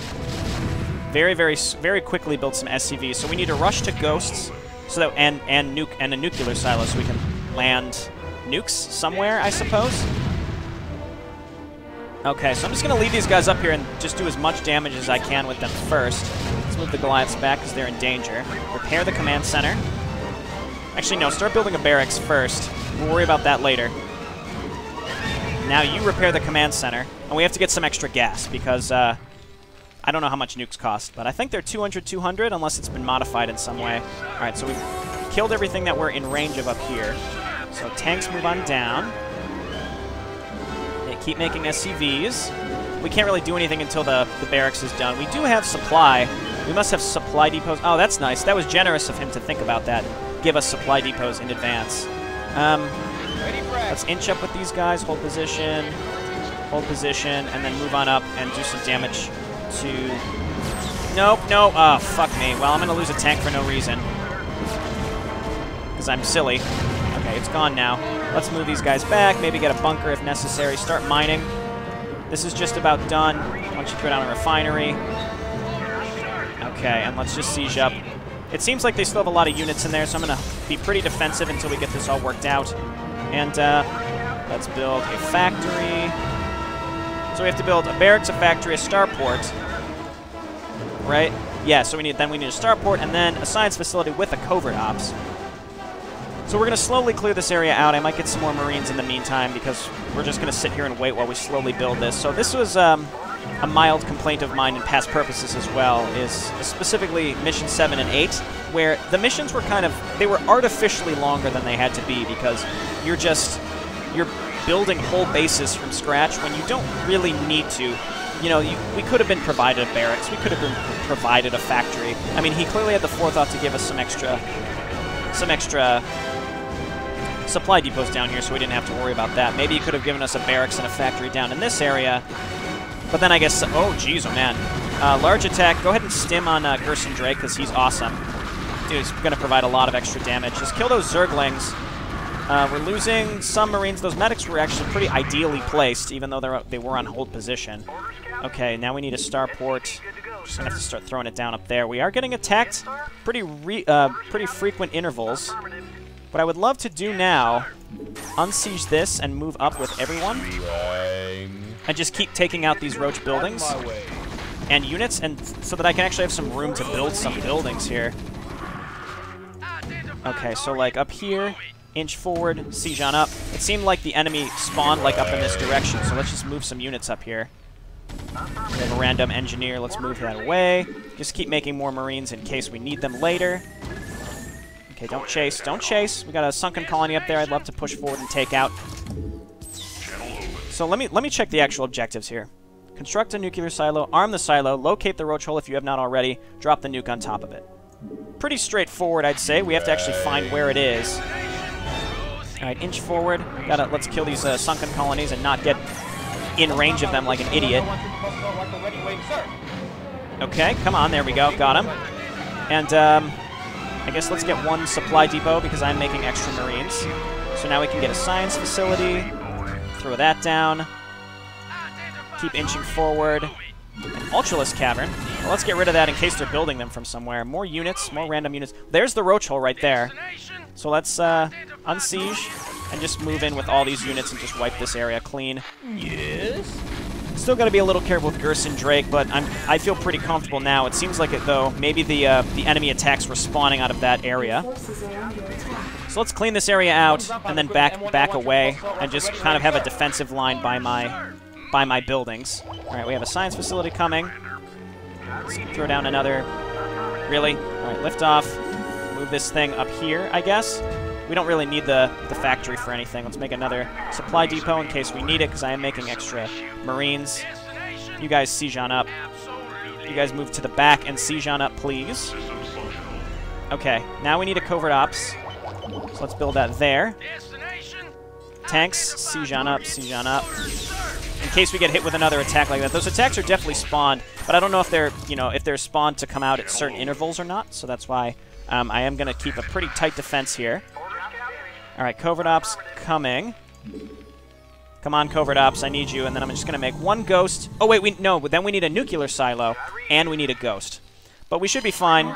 Very, very quickly build some SCVs. So we need to rush to ghosts, so that and a nuclear silo, so we can land nukes somewhere, I suppose. Okay, so I'm just gonna leave these guys up here and just do as much damage as I can with them first. Let's move the Goliaths back because they're in danger. Repair the command center. Actually, no, start building a barracks first. We'll worry about that later. Now you repair the command center, and we have to get some extra gas because I don't know how much nukes cost, but I think they're 200 unless it's been modified in some way. All right, so we've killed everything that we're in range of up here. So tanks move on down. They keep making SCVs. We can't really do anything until the barracks is done. We do have supply. We must have supply depots. Oh, that's nice. That was generous of him to think about that. Give us supply depots in advance. Let's inch up with these guys, hold position, and then move on up and do some damage to... Nope, no. Oh, fuck me. Well, I'm going to lose a tank for no reason. Because I'm silly. Okay, it's gone now. Let's move these guys back, maybe get a bunker if necessary, start mining. This is just about done. Why don't you throw down a refinery? Okay, and let's just siege up. It seems like they still have a lot of units in there, so I'm going to be pretty defensive until we get this all worked out. And let's build a factory. So we have to build a barracks, a factory, a starport. Right? Yeah, so we need a starport and then a science facility with a covert ops. So we're going to slowly clear this area out. I might get some more Marines in the meantime because we're just going to sit here and wait while we slowly build this. So this was a mild complaint of mine in past purposes as well, is specifically Mission 7 and 8, where the missions were they were artificially longer than they had to be because you're building whole bases from scratch when you don't really need to. You know, we could have been provided a barracks. We could have been provided a factory. I mean, he clearly had the forethought to give us some extra supply depots down here, so we didn't have to worry about that. Maybe he could have given us a barracks and a factory down in this area. But then I guess... Oh, geez, oh, man. Large attack. Go ahead and stim on Gerson Drake, because he's awesome. Dude, he's going to provide a lot of extra damage. Just kill those Zerglings. We're losing some Marines. Those medics were actually pretty ideally placed, even though they were on hold position. Okay, now we need a starport. Just going to have to start throwing it down up there. We are getting attacked pretty frequent intervals. What I would love to do now, unsiege this and move up with everyone. And just keep taking out these roach buildings and units, and so that I can actually have some room to build some buildings here. Okay, so like up here, inch forward, siege on up. It seemed like the enemy spawned like up in this direction, so let's just move some units up here. We have a random engineer, let's move that away. Just keep making more Marines in case we need them later. Okay, don't chase, don't chase. We got a sunken colony up there I'd love to push forward and take out. So let me check the actual objectives here. Construct a nuclear silo, arm the silo, locate the roach hole if you have not already, drop the nuke on top of it. Pretty straightforward, I'd say. We have to actually find where it is. Alright, inch forward. Let's kill these sunken colonies and not get in range of them like an idiot. Okay, come on, there we go, got him. And I guess let's get one supply depot because I'm making extra Marines. So now we can get a science facility. Throw that down. Keep inching forward. An Ultralisk Cavern. Well, let's get rid of that in case they're building them from somewhere. More units, more random units. There's the roach hole right there. So let's unsiege and just move in with all these units and just wipe this area clean. Yes. Still got to be a little careful with Gerson Drake, but I feel pretty comfortable now. It seems like it though. Maybe the enemy attacks were spawning out of that area. So let's clean this area out and then back away and just kind of have a defensive line by my buildings. All right, we have a science facility coming. Let's throw down another. Really? All right, lift off. Move this thing up here, I guess. We don't really need the factory for anything. Let's make another supply depot in case we need it, because I am making extra Marines. You guys siege on up. You guys move to the back and siege on up, please. Okay, now we need a covert ops. So let's build that there. Tanks, siege on up, siege on up. In case we get hit with another attack like that. Those attacks are definitely spawned, but I don't know if they're, you know, if they're spawned to come out at certain intervals or not. So that's why I am going to keep a pretty tight defense here. All right, covert ops coming. Come on, covert ops, I need you. And then I'm just going to make one ghost. Oh, wait, no, but then we need a nuclear silo, and we need a ghost. But we should be fine.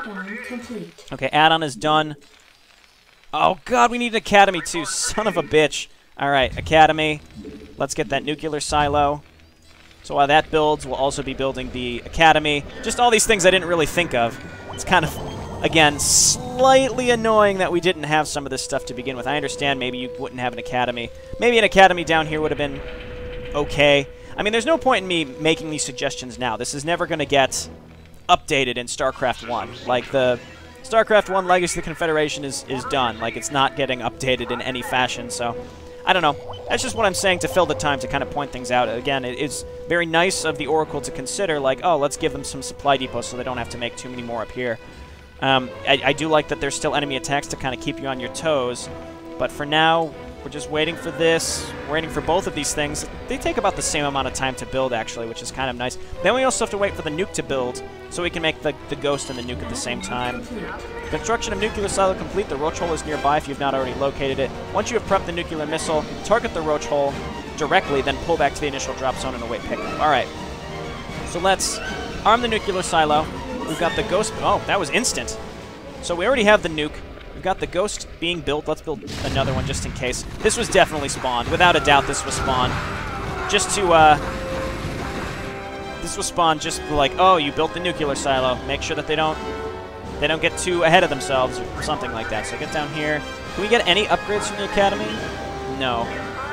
Okay, add-on is done. Oh, God, we need an academy, too. Son of a bitch. All right, academy. Let's get that nuclear silo. So while that builds, we'll also be building the academy. Just all these things I didn't really think of. It's kind of, again, slightly annoying that we didn't have some of this stuff to begin with. I understand maybe you wouldn't have an academy. Maybe an academy down here would have been okay. I mean, there's no point in me making these suggestions now. This is never going to get updated in StarCraft 1. Like, the StarCraft 1 Legacy of the Confederation is done. Like, it's not getting updated in any fashion, so I don't know. That's just what I'm saying to fill the time to kind of point things out. Again, it's very nice of the Oracle to consider, like, oh, let's give them some supply depots so they don't have to make too many more up here. I do like that there's still enemy attacks to kind of keep you on your toes, but for now, we're just waiting for this. We're waiting for both of these things. They take about the same amount of time to build, actually, which is kind of nice. Then we also have to wait for the nuke to build, so we can make the ghost and the nuke at the same time. Construction of nuclear silo complete. The roach hole is nearby if you've not already located it. Once you have prepped the nuclear missile, target the roach hole directly, then pull back to the initial drop zone and await pickup. All right. So let's arm the nuclear silo. We've got the ghost. Oh, that was instant. So we already have the nuke. We've got the ghost being built. Let's build another one just in case. This was definitely spawned. Without a doubt, this was spawned. Just to, this was spawned just like, oh, you built the nuclear silo. Make sure that they don't get too ahead of themselves or something like that. So get down here. Can we get any upgrades from the academy? No.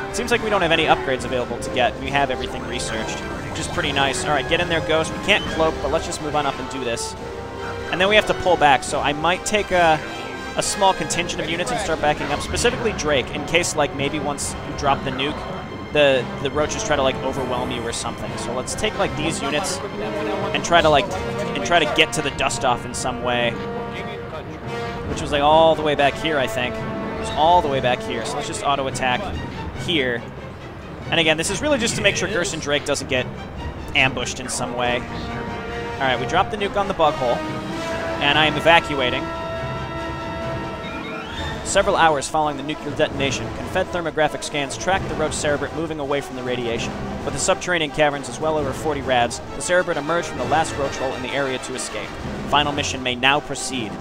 It seems like we don't have any upgrades available to get. We have everything researched, which is pretty nice. All right, get in there, ghost. We can't cloak, but let's just move on up and do this. And then we have to pull back. So I might take a small contingent of units and start backing up, specifically Drake, in case, like, maybe once you drop the nuke, the roaches try to, like, overwhelm you or something. So let's take, like, these units and try to get to the dust-off in some way, which was, like, all the way back here, I think. It was all the way back here. So let's just auto-attack here. And again, this is really just to make sure Gerson Drake doesn't get ambushed in some way. All right, we dropped the nuke on the bug hole, and I am evacuating. Several hours following the nuclear detonation, Confed thermographic scans tracked the roach cerebrate moving away from the radiation. With the subterranean caverns as well over 40 rads, the cerebrate emerged from the last roach hole in the area to escape. Final mission may now proceed.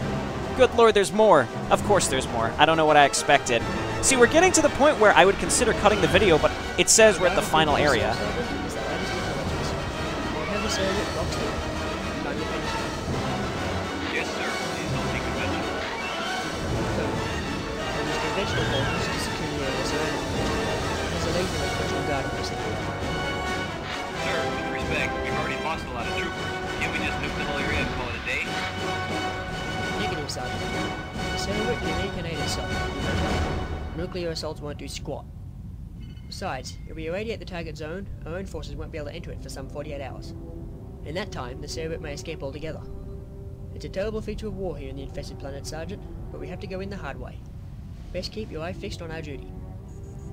Good lord, there's more. Of course there's more. I don't know what I expected. See, we're getting to the point where I would consider cutting the video, but it says we're at the final area. Yes, sir. Please don't take conventional. Conventional forces to secure the area surrounding it. There's a laser and virtual guard facility. Sir, with respect, we've already lost a lot of troopers. Can we just nuke the whole area and call it a day? Negative, Sergeant. The cerebrate can reconate itself. Nuclear assaults won't do squat. Besides, if we irradiate the target zone, our own forces won't be able to enter it for some 48 hours. In that time, the cerebrate may escape altogether. It's a terrible feature of war here in the infested planet, Sergeant, but we have to go in the hard way. Best keep your eye fixed on our duty.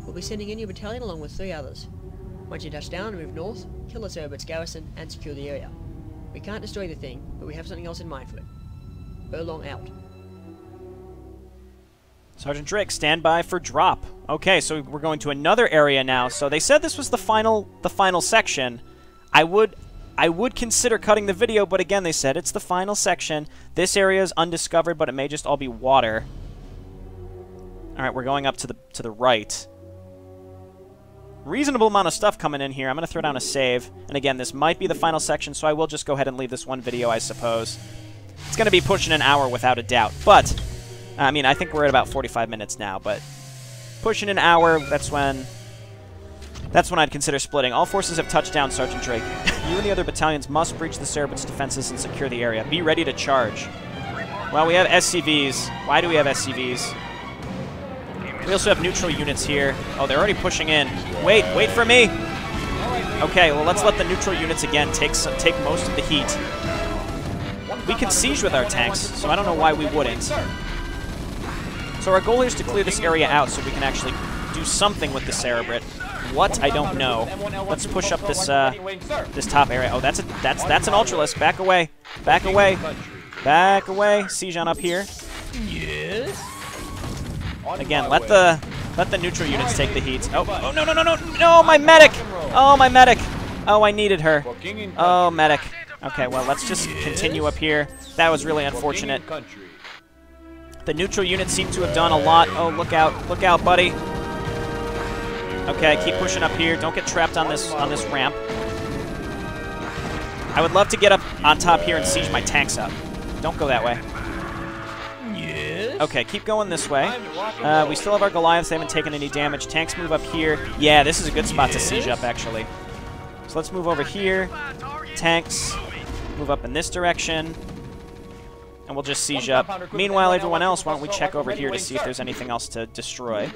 We'll be sending in your battalion along with 3 others. Once you touch down and move north, kill the cerebrate's garrison and secure the area. We can't destroy the thing, but we have something else in mind for it. Erlong out. Sergeant Drake, stand by for drop. Okay, so we're going to another area now. So they said this was the final section. I would consider cutting the video, but again, they said it's the final section. This area is undiscovered, but it may just all be water. All right, we're going up to the right. Reasonable amount of stuff coming in here. I'm going to throw down a save. And again, this might be the final section, so I will just go ahead and leave this one video, I suppose. It's going to be pushing an hour without a doubt. But, I mean, I think we're at about 45 minutes now, but pushing an hour, that's when I'd consider splitting. All forces have touched down, Sergeant Drake. You and the other battalions must breach the cerebrate's defenses and secure the area. Be ready to charge. Well, we have SCVs. Why do we have SCVs? We also have neutral units here. Oh, they're already pushing in. Wait for me! Okay, well, let's let the neutral units again take most of the heat. We can siege with our tanks, so I don't know why we wouldn't. So our goal here is to clear this area out so we can actually do something with the Cerebrate. What? I don't know. Let's push up this this top area. Oh, that's an Ultralisk. Back away. Back away. Back away. Siege on up here. Yes. Again, let the neutral units take the heat. Oh, oh no, no, no, no, no, my medic! Oh, my medic! Oh, I needed her. Oh, medic. Okay, well, let's just continue up here. That was really unfortunate. The neutral units seem to have done a lot. Oh, look out, buddy. Okay, keep pushing up here. Don't get trapped on this ramp. I would love to get up on top here and siege my tanks up. Don't go that way. Okay, keep going this way. We still have our Goliaths. They haven't taken any damage. Tanks move up here. Yeah, this is a good spot to siege up, actually. So let's move over here. Tanks move up in this direction. And we'll just siege up. Meanwhile, everyone else, why don't we check over here to see if there's anything else to destroy.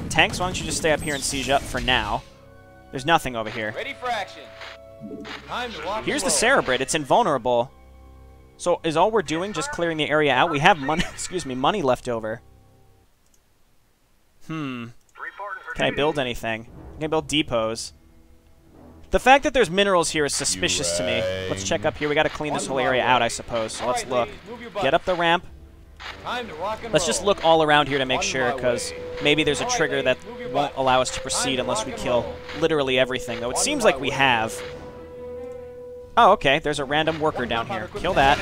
Tanks, why don't you just stay up here and siege up for now. There's nothing over here. Ready for action. Here's the Cerebrate. It's invulnerable. So is all we're doing just clearing the area out? We have money, excuse me, money left over. Can I build anything? Can I build depots? The fact that there's minerals here is suspicious to me. Let's check up here. We got to clean this whole area out, I suppose. So let's look. Get up the ramp. Let's just look all around here to make sure, because maybe there's a trigger that won't allow us to proceed unless we kill literally everything, though it seems like we have. Oh, okay. There's a random worker down here. Kill that.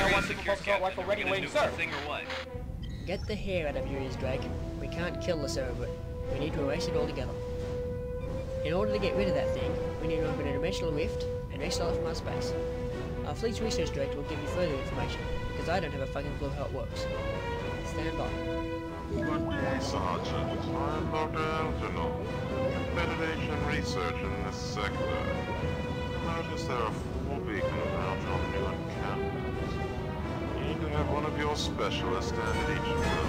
Get the hair out of your ears, Drake. We can't kill the Cerebrate. We need to erase it altogether. In order to get rid of that thing, we need to open a dimensional rift and restart from our space. Our fleet's research director will give you further information, because I don't have a fucking clue how it works. Stand by. Good day, Sergeant. I'm Dr. Algernon. Confederation research in this sector. Notice there are 4 beacons now dropping you on campus. You need to have one of your specialists stand at each of them.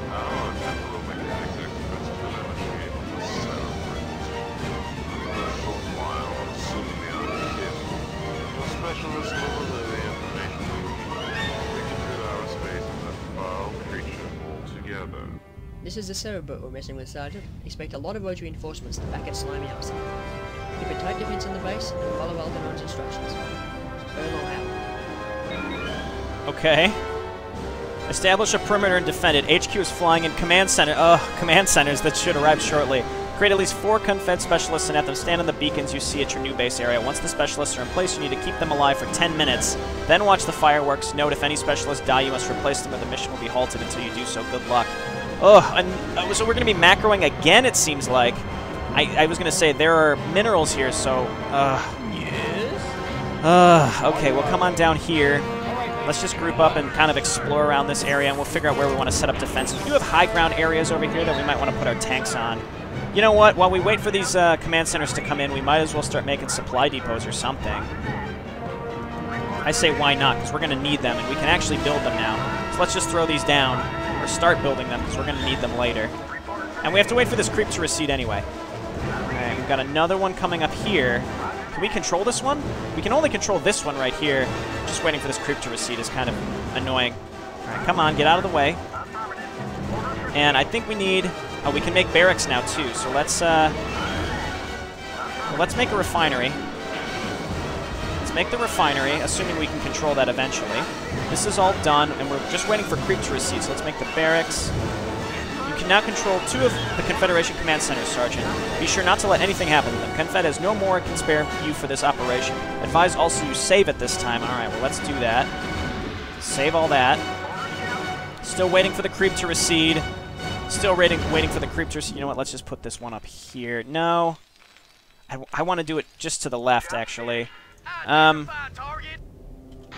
Our temporal mechanics experts telemetry on the Cerebrate. For a short while, assuming the other kid. Your specialist will relay the information we need. We can rid our space of that foul creature altogether. This is the Cerebrate we're messing with, Sergeant. Expect a lot of road reinforcements to back its slimy arse. Keep a tight defense on the base and follow Algernon's instructions. Burn all out. Okay. Establish a perimeter and defend it. HQ is flying in command center. Command centers that should arrive shortly. Create at least 4 Confed specialists and have them stand on the beacons you see at your new base area. Once the specialists are in place, you need to keep them alive for 10 minutes. Then watch the fireworks. Note if any specialists die, you must replace them or the mission will be halted until you do so. Good luck. So we're going to be macroing again, it seems like. I was going to say, there are minerals here, so... okay, well, come on down here. Let's just group up and kind of explore around this area, and we'll figure out where we want to set up defenses. We do have high ground areas over here that we might want to put our tanks on. You know what? While we wait for these command centers to come in, we might as well start making supply depots or something. I say why not, because we're going to need them, and we can actually build them now. So let's just throw these down, or start building them, because we're going to need them later. And we have to wait for this creep to recede anyway. Alright, we've got another one coming up here. Can we control this one? We can only control this one right here. Just waiting for this creep to recede is kind of annoying. Alright, come on, get out of the way. And I think we need... Oh, we can make barracks now, too. So let's make a refinery. Let's make the refinery, assuming we can control that eventually. This is all done, and we're just waiting for creep to recede. So let's make the barracks. You can now control 2 of the Confederation command centers, Sergeant. Be sure not to let anything happen to them. Confed has no more can spare you for this operation. Advise also you save it this time. Alright, well, let's do that. Save all that. Still waiting for the creep to recede. Still waiting for the creep to recede. You know what, let's just put this one up here. No. I want to do it just to the left, actually.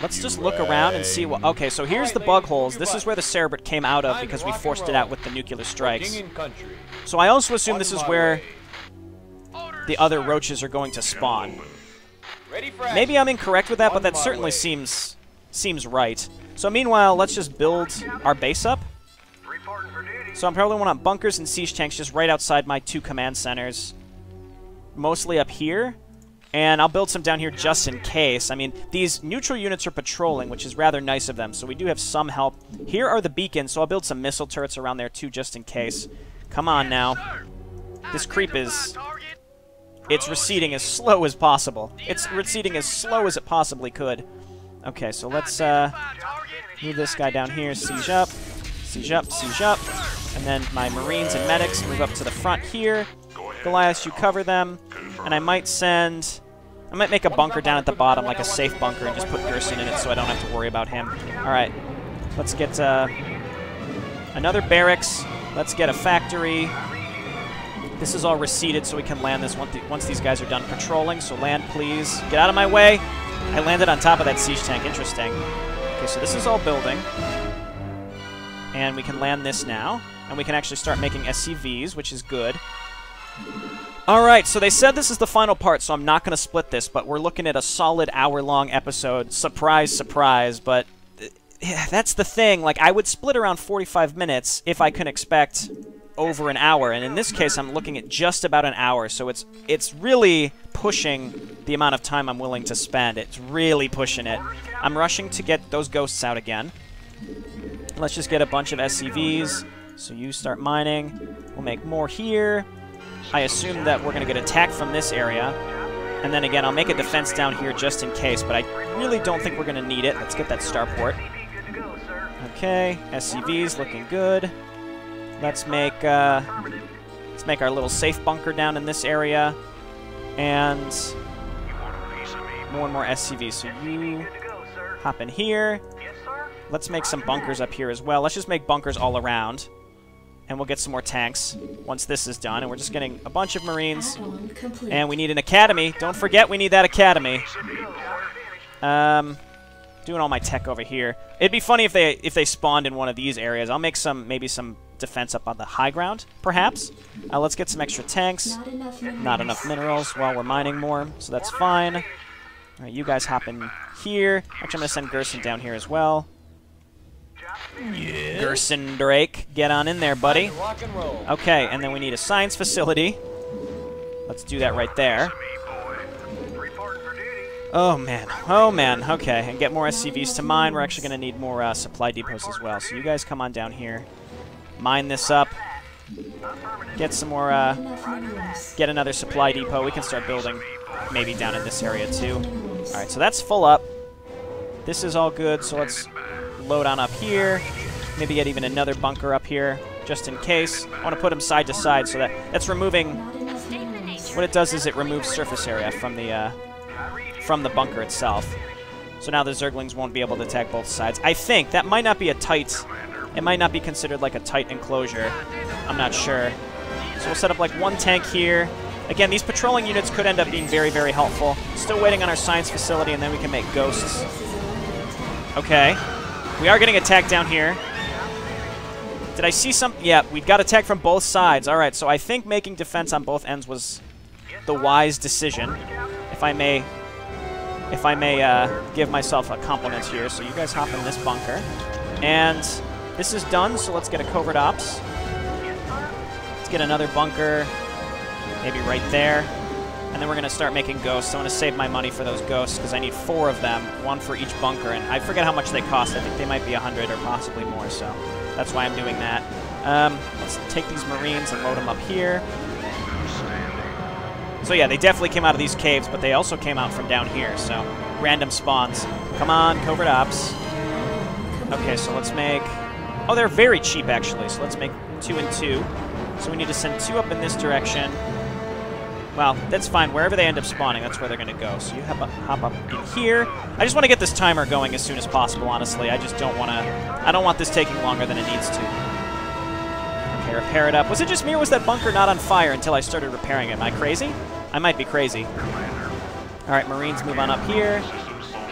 Let's just look around and see what... Okay, so here's the bug holes. This is where the Cerebrate came out of because we forced it out with the nuclear strikes. So I also assume this is where the other roaches are going to spawn. Maybe I'm incorrect with that, but that certainly seems right. So meanwhile, let's just build our base up. So I'm probably want bunkers and siege tanks just right outside my 2 command centers. mostly up here, and I'll build some down here just in case. I mean, these neutral units are patrolling, which is rather nice of them, so we do have some help. Here are the beacons, so I'll build some missile turrets around there too, just in case. Come on now. This creep is... It's receding as slow as possible. It's receding as slow as it possibly could. Okay, so let's move this guy down here. Siege up, siege up, siege up. And then my Marines and medics move up to the front here. Goliath, you cover them. And I might make a bunker down at the bottom, like a safe bunker, and just put Gerson in it so I don't have to worry about him. Alright, let's get another barracks. Let's get a factory. This is all receded, so we can land this once these guys are done patrolling. So land, please. Get out of my way. I landed on top of that siege tank. Interesting. Okay, so this is all building. And we can land this now. And we can actually start making SCVs, which is good. Alright, so they said this is the final part, so I'm not going to split this, but we're looking at a solid hour-long episode. Surprise, surprise, but yeah, that's the thing. Like, I would split around 45 minutes if I can expect over an hour, and in this case I'm looking at just about an hour, so it's really pushing the amount of time I'm willing to spend. It's really pushing it. I'm rushing to get those ghosts out again. Let's just get a bunch of SCVs, so you start mining. We'll make more here. I assume that we're going to get attacked from this area, and then again I'll make a defense down here just in case, but I really don't think we're going to need it. Let's get that starport. Okay, SCVs looking good. Let's make our little safe bunker down in this area, and more and more SCVs. So you hop in here. Let's make some bunkers up here as well. Let's just make bunkers all around, and we'll get some more tanks once this is done. And we're just getting a bunch of Marines, and we need an academy. Don't forget we need that academy. Doing all my tech over here. It'd be funny if they spawned in one of these areas. I'll make maybe some defense up on the high ground, perhaps. Let's get some extra tanks. Not enough minerals while we're mining more, so that's fine. Alright, you guys hop in here. Actually, I'm going to send Gerson down here as well. Yeah. Gerson Drake, get on in there, buddy. Okay, and then we need a science facility. Let's do that right there. Oh man, okay, and get more SCVs to mine. We're actually going to need more supply depots as well, so you guys come on down here. Mine this up. Get some more, get another supply depot. We can start building maybe down in this area too. Alright, so that's full up. This is all good, so let's load on up here. Maybe get even another bunker up here, just in case. I want to put them side to side, so that's removing... What it does is it removes surface area from the bunker itself. So now the Zerglings won't be able to attack both sides. I think that might not be a tight... It might not be considered like a tight enclosure. I'm not sure. So we'll set up like one tank here. Again, these patrolling units could end up being very, very helpful. Still waiting on our science facility, and then we can make ghosts. Okay. We are getting attacked down here. Did I see some? Yeah, we got attacked from both sides. Alright, so I think making defense on both ends was the wise decision. If I may give myself a compliment here. So you guys hop in this bunker. And... this is done, so let's get a covert ops. Let's get another bunker, maybe right there. And then we're going to start making ghosts. I want to save my money for those ghosts because I need 4 of them, 1 for each bunker. And I forget how much they cost. I think they might be 100 or possibly more, so that's why I'm doing that. Let's take these Marines and load them up here. So yeah, they definitely came out of these caves, but they also came out from down here, so random spawns. Come on, covert ops. Okay, so let's make... Oh, they're very cheap, actually, so let's make 2 and 2. So we need to send 2 up in this direction. Well, that's fine. Wherever they end up spawning, that's where they're going to go. So you hop up in here. I just want to get this timer going as soon as possible, honestly. I just don't want to... I don't want this taking longer than it needs to. Okay, repair it up. Was it just me, or was that bunker not on fire until I started repairing it? Am I crazy? I might be crazy. All right, Marines, move on up here.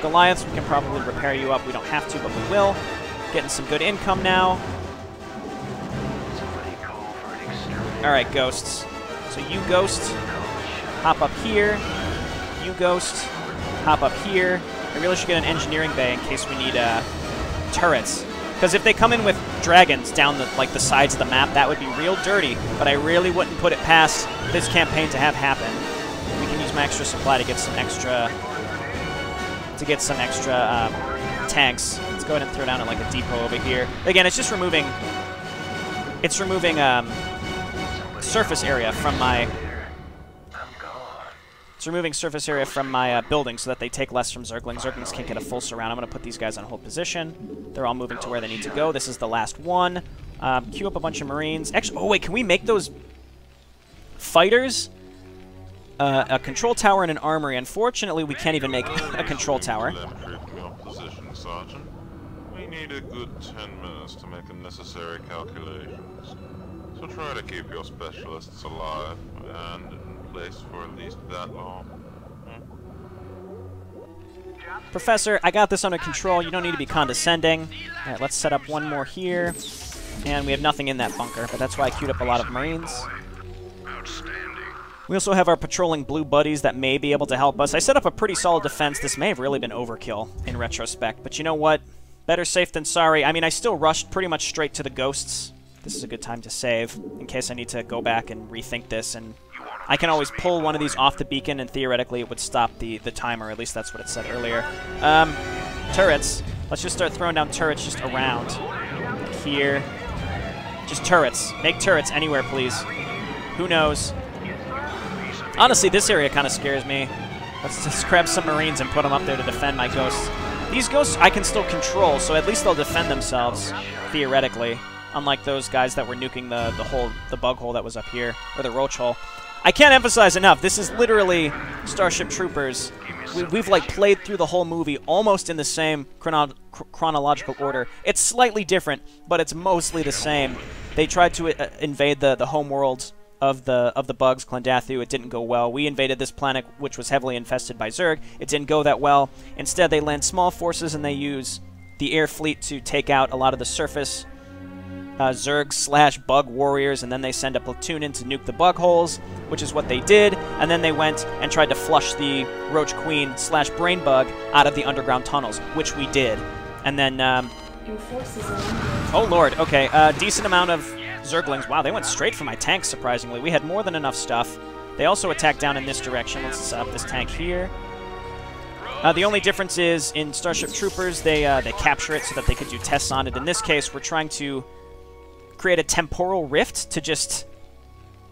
Goliaths, we can probably repair you up. We don't have to, but we will. Getting some good income now. Alright, ghosts. So you ghost, hop up here. You ghost, hop up here. I really should get an engineering bay in case we need turrets. Because if they come in with dragons down the sides of the map, that would be real dirty. But I really wouldn't put it past this campaign to have happen. my extra supply to get some extra tanks. Let's go ahead and throw down at like a depot over here. Again, it's just removing. It's removing surface area from my. It's removing surface area from my building so that they take less from Zerglings. Zerglings can't get a full surround. I'm going to put these guys on hold position. They're all moving to where they need to go. This is the last one. Queue up a bunch of Marines. Actually, oh wait, can we make those fighters? A control tower and an armory. Unfortunately, we can't even make a control tower. Sergeant. We need a good 10 minutes to make the necessary calculations. So try to keep your specialists alive and in place for at least that long. Professor, I got this under control. You don't need to be condescending. All right, let's set up one more here. And we have nothing in that bunker, but that's why I queued up a lot of Marines. We also have our patrolling blue buddies that may be able to help us. I set up a pretty solid defense. This may have really been overkill in retrospect, but you know what? Better safe than sorry. I mean, I still rushed pretty much straight to the ghosts. This is a good time to save in case I need to go back and rethink this, and I can always pull one of these off the beacon, and theoretically it would stop the timer. At least that's what it said earlier. Turrets. Let's just start throwing down turrets just around here. Just turrets. Make turrets anywhere, please. Who knows? Honestly, this area kind of scares me. Let's just grab some Marines and put them up there to defend my ghosts. These ghosts I can still control, so at least they'll defend themselves, theoretically. Unlike those guys that were nuking the bug hole that was up here, or the roach hole. I can't emphasize enough, this is literally Starship Troopers. We've like played through the whole movie almost in the same chronological order. It's slightly different, but it's mostly the same. They tried to invade the home world of the bugs, Clendathu. It didn't go well. We invaded this planet, which was heavily infested by Zerg. It didn't go that well. Instead, they land small forces and they use the air fleet to take out a lot of the surface Zerg/bug warriors, and then they send a platoon in to nuke the bug holes, which is what they did, and then they went and tried to flush the Roach Queen/Brain Bug out of the underground tunnels, which we did. And then, oh lord, okay, decent amount of Zerglings. Wow, they went straight for my tanks, surprisingly. We had more than enough stuff. They also attacked down in this direction. Let's set up this tank here. The only difference is, in Starship Troopers, they capture it so that they could do tests on it. In this case, we're trying to create a temporal rift to just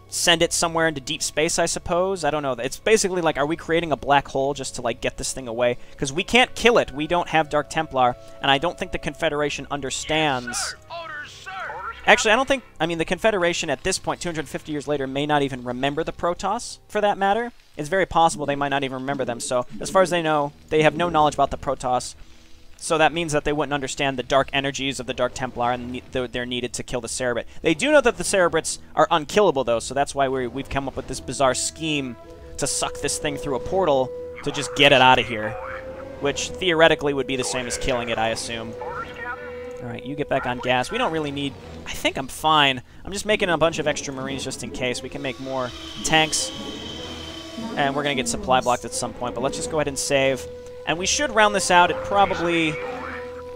send it somewhere into deep space, I suppose. I don't know. It's basically like, are we creating a black hole just to, like, get this thing away? Because we can't kill it. We don't have Dark Templar, and I don't think the Confederation understands. Actually, I don't think... I mean, the Confederation at this point, 250 years later, may not even remember the Protoss, for that matter. It's very possible they might not even remember them. So, as far as they know, they have no knowledge about the Protoss. So that means that they wouldn't understand the dark energies of the Dark Templar, and they're needed to kill the Cerebrate. They do know that the Cerebrates are unkillable, though, so that's why we've come up with this bizarre scheme to suck this thing through a portal to just get it out of here. Which, theoretically, would be the same as killing it, I assume. Alright, you get back on gas. We don't really need... I think I'm fine. I'm just making a bunch of extra Marines just in case. We can make more tanks. And we're going to get supply blocked at some point, but let's just go ahead and save. And we should round this out at probably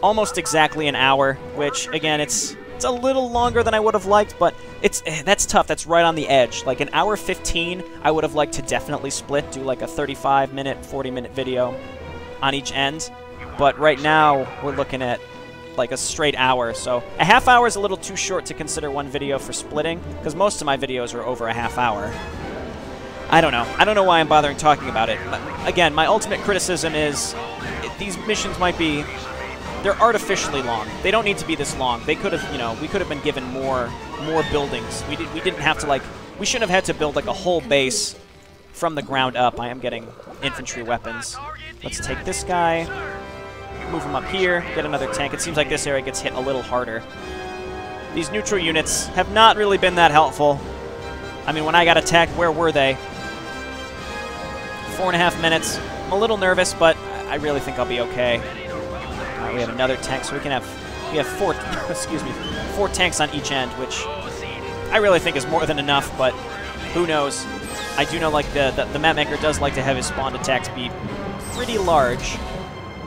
almost exactly an hour, which, again, it's a little longer than I would have liked, but that's tough. That's right on the edge. Like, an hour 15, I would have liked to definitely split, do like a 35-minute, 40-minute video on each end. But right now, we're looking at like a straight hour, so a half hour is a little too short to consider one video for splitting, because most of my videos are over a half hour. I don't know. I don't know why I'm bothering talking about it. But again, my ultimate criticism is these missions might be... They're artificially long. They don't need to be this long. They could have, you know, we could have been given more buildings. We didn't have to, like... We shouldn't have had to build, like, a whole base from the ground up. I am getting infantry weapons. Let's take this guy. Move him up here. Get another tank. It seems like this area gets hit a little harder. These neutral units have not really been that helpful. I mean, when I got attacked, where were they? 4.5 minutes. I'm a little nervous, but I really think I'll be okay. Alright, we have another tank, so we have 4, excuse me, 4 tanks on each end, which I really think is more than enough, but who knows. I do know, like, the mapmaker does like to have his spawned attacks be pretty large.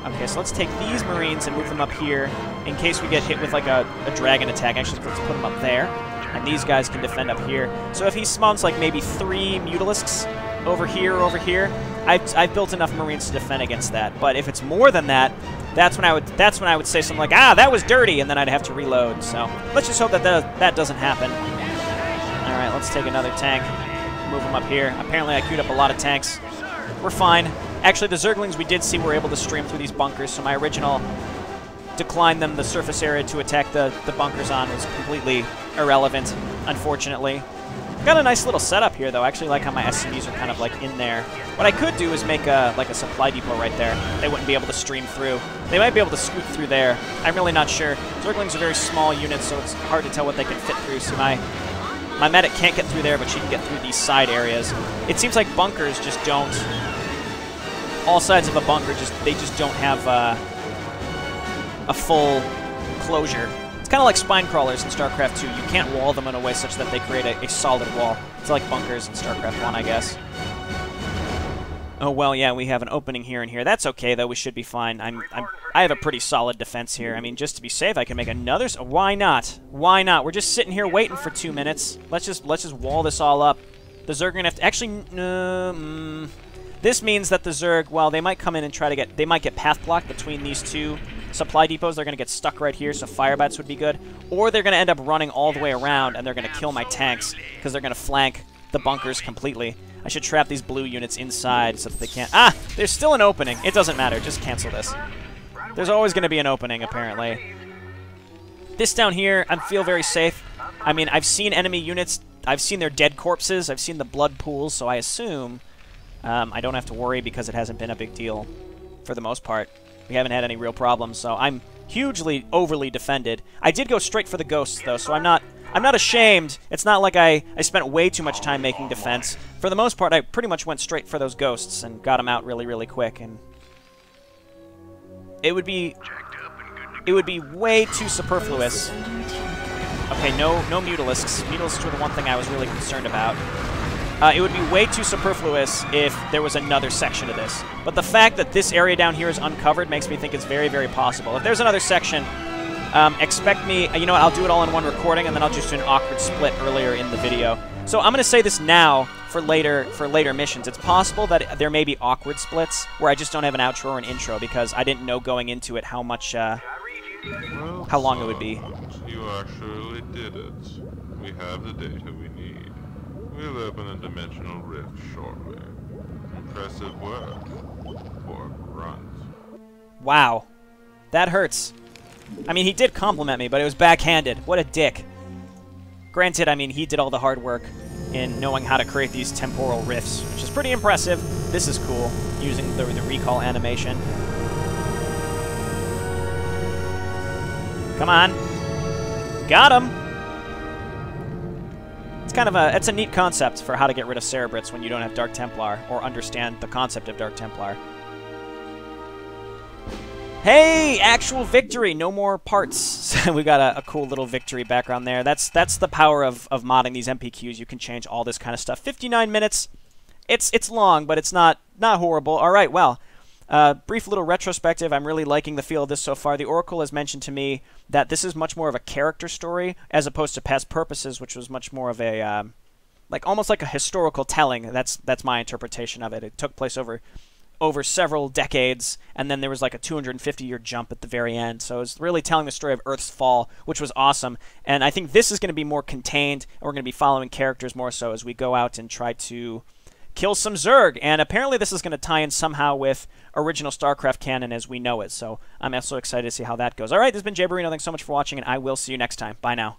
Okay, so let's take these Marines and move them up here in case we get hit with, like, a dragon attack. Actually, let's put them up there. And these guys can defend up here. So if he spawns, like, maybe 3 Mutalisks over here, or over here, I've built enough Marines to defend against that. But if it's more than that, that's when I would say something like, ah, that was dirty, and then I'd have to reload. So let's just hope that that doesn't happen. All right, let's take another tank, move them up here. Apparently, I queued up a lot of tanks. We're fine. Actually, the Zerglings we did see were able to stream through these bunkers, so my original decline them the surface area to attack the bunkers on was completely irrelevant, unfortunately. Got a nice little setup here, though. I actually like how my SCVs are kind of like in there. What I could do is make like a supply depot right there. They wouldn't be able to stream through. They might be able to scoot through there. I'm really not sure. Zerglings are very small units, so it's hard to tell what they can fit through. So my medic can't get through there, but she can get through these side areas. It seems like bunkers just don't. All sides of a bunker they just don't have a full closure. It's kind of like spine crawlers in Starcraft 2. You can't wall them in a way such that they create a solid wall. It's like bunkers in Starcraft 1, I guess. Oh, well, yeah, we have an opening here and here. That's okay, though. We should be fine. I have a pretty solid defense here. I mean, just to be safe, I can make another... Why not? Why not? We're just sitting here waiting for 2 minutes. Let's just wall this all up. The Zerg are going to have to... Actually, this means that the Zerg, well, they might come in and try to get... They might get path blocked between these two supply depots. They're going to get stuck right here, so fire bats would be good. Or they're going to end up running all the way around, and they're going to kill my tanks, because they're going to flank the bunkers completely. I should trap these blue units inside so that they can't... Ah! There's still an opening. It doesn't matter. Just cancel this. There's always going to be an opening, apparently. This down here, I feel very safe. I mean, I've seen enemy units. I've seen their dead corpses. I've seen the blood pools, so I assume I don't have to worry because it hasn't been a big deal for the most part. We haven't had any real problems, so I'm hugely overly defended. I did go straight for the ghosts, though, so I'm not ashamed. It's not like I spent way too much time making defense. For the most part, I pretty much went straight for those ghosts and got them out really, really quick. And it would be way too superfluous. Okay, no mutilisks. Mutilisks were the one thing I was really concerned about. It would be way too superfluous if there was another section of this. But the fact that this area down here is uncovered makes me think it's very, very possible. If there's another section, expect me... You know what, I'll do it all in one recording, and then I'll just do an awkward split earlier in the video. So I'm going to say this now for later missions. It's possible that there may be awkward splits where I just don't have an outro or an intro because I didn't know going into it how much... how long it would be. You actually did it. We have the data we need. We'll open a dimensional rift shortly. Impressive work for grunt. Wow. That hurts. I mean, he did compliment me, but it was backhanded. What a dick. Granted, I mean, he did all the hard work in knowing how to create these temporal rifts, which is pretty impressive. This is cool, using the recall animation. Come on. Got him! It's kind of it's a neat concept for how to get rid of Cerebrits when you don't have Dark Templar, or understand the concept of Dark Templar. Hey! Actual victory! No more parts. We got a cool little victory background there. That's the power of modding these MPQs. You can change all this kind of stuff. 59 minutes. It's long, but it's not horrible. Alright, well. Brief little retrospective. I'm really liking the feel of this so far. The Oracle has mentioned to me that this is much more of a character story as opposed to Past Purposes, which was much more of a almost like a historical telling. That's my interpretation of it. It took place over several decades, and then there was like a 250-year jump at the very end. So it's really telling the story of Earth's fall, which was awesome. And I think this is going to be more contained, and we're going to be following characters more so as we go out and try to kill some Zerg, and apparently this is going to tie in somehow with original StarCraft canon as we know it, so I'm also excited to see how that goes. Alright, this has been Jayborino. Thanks so much for watching, and I will see you next time. Bye now.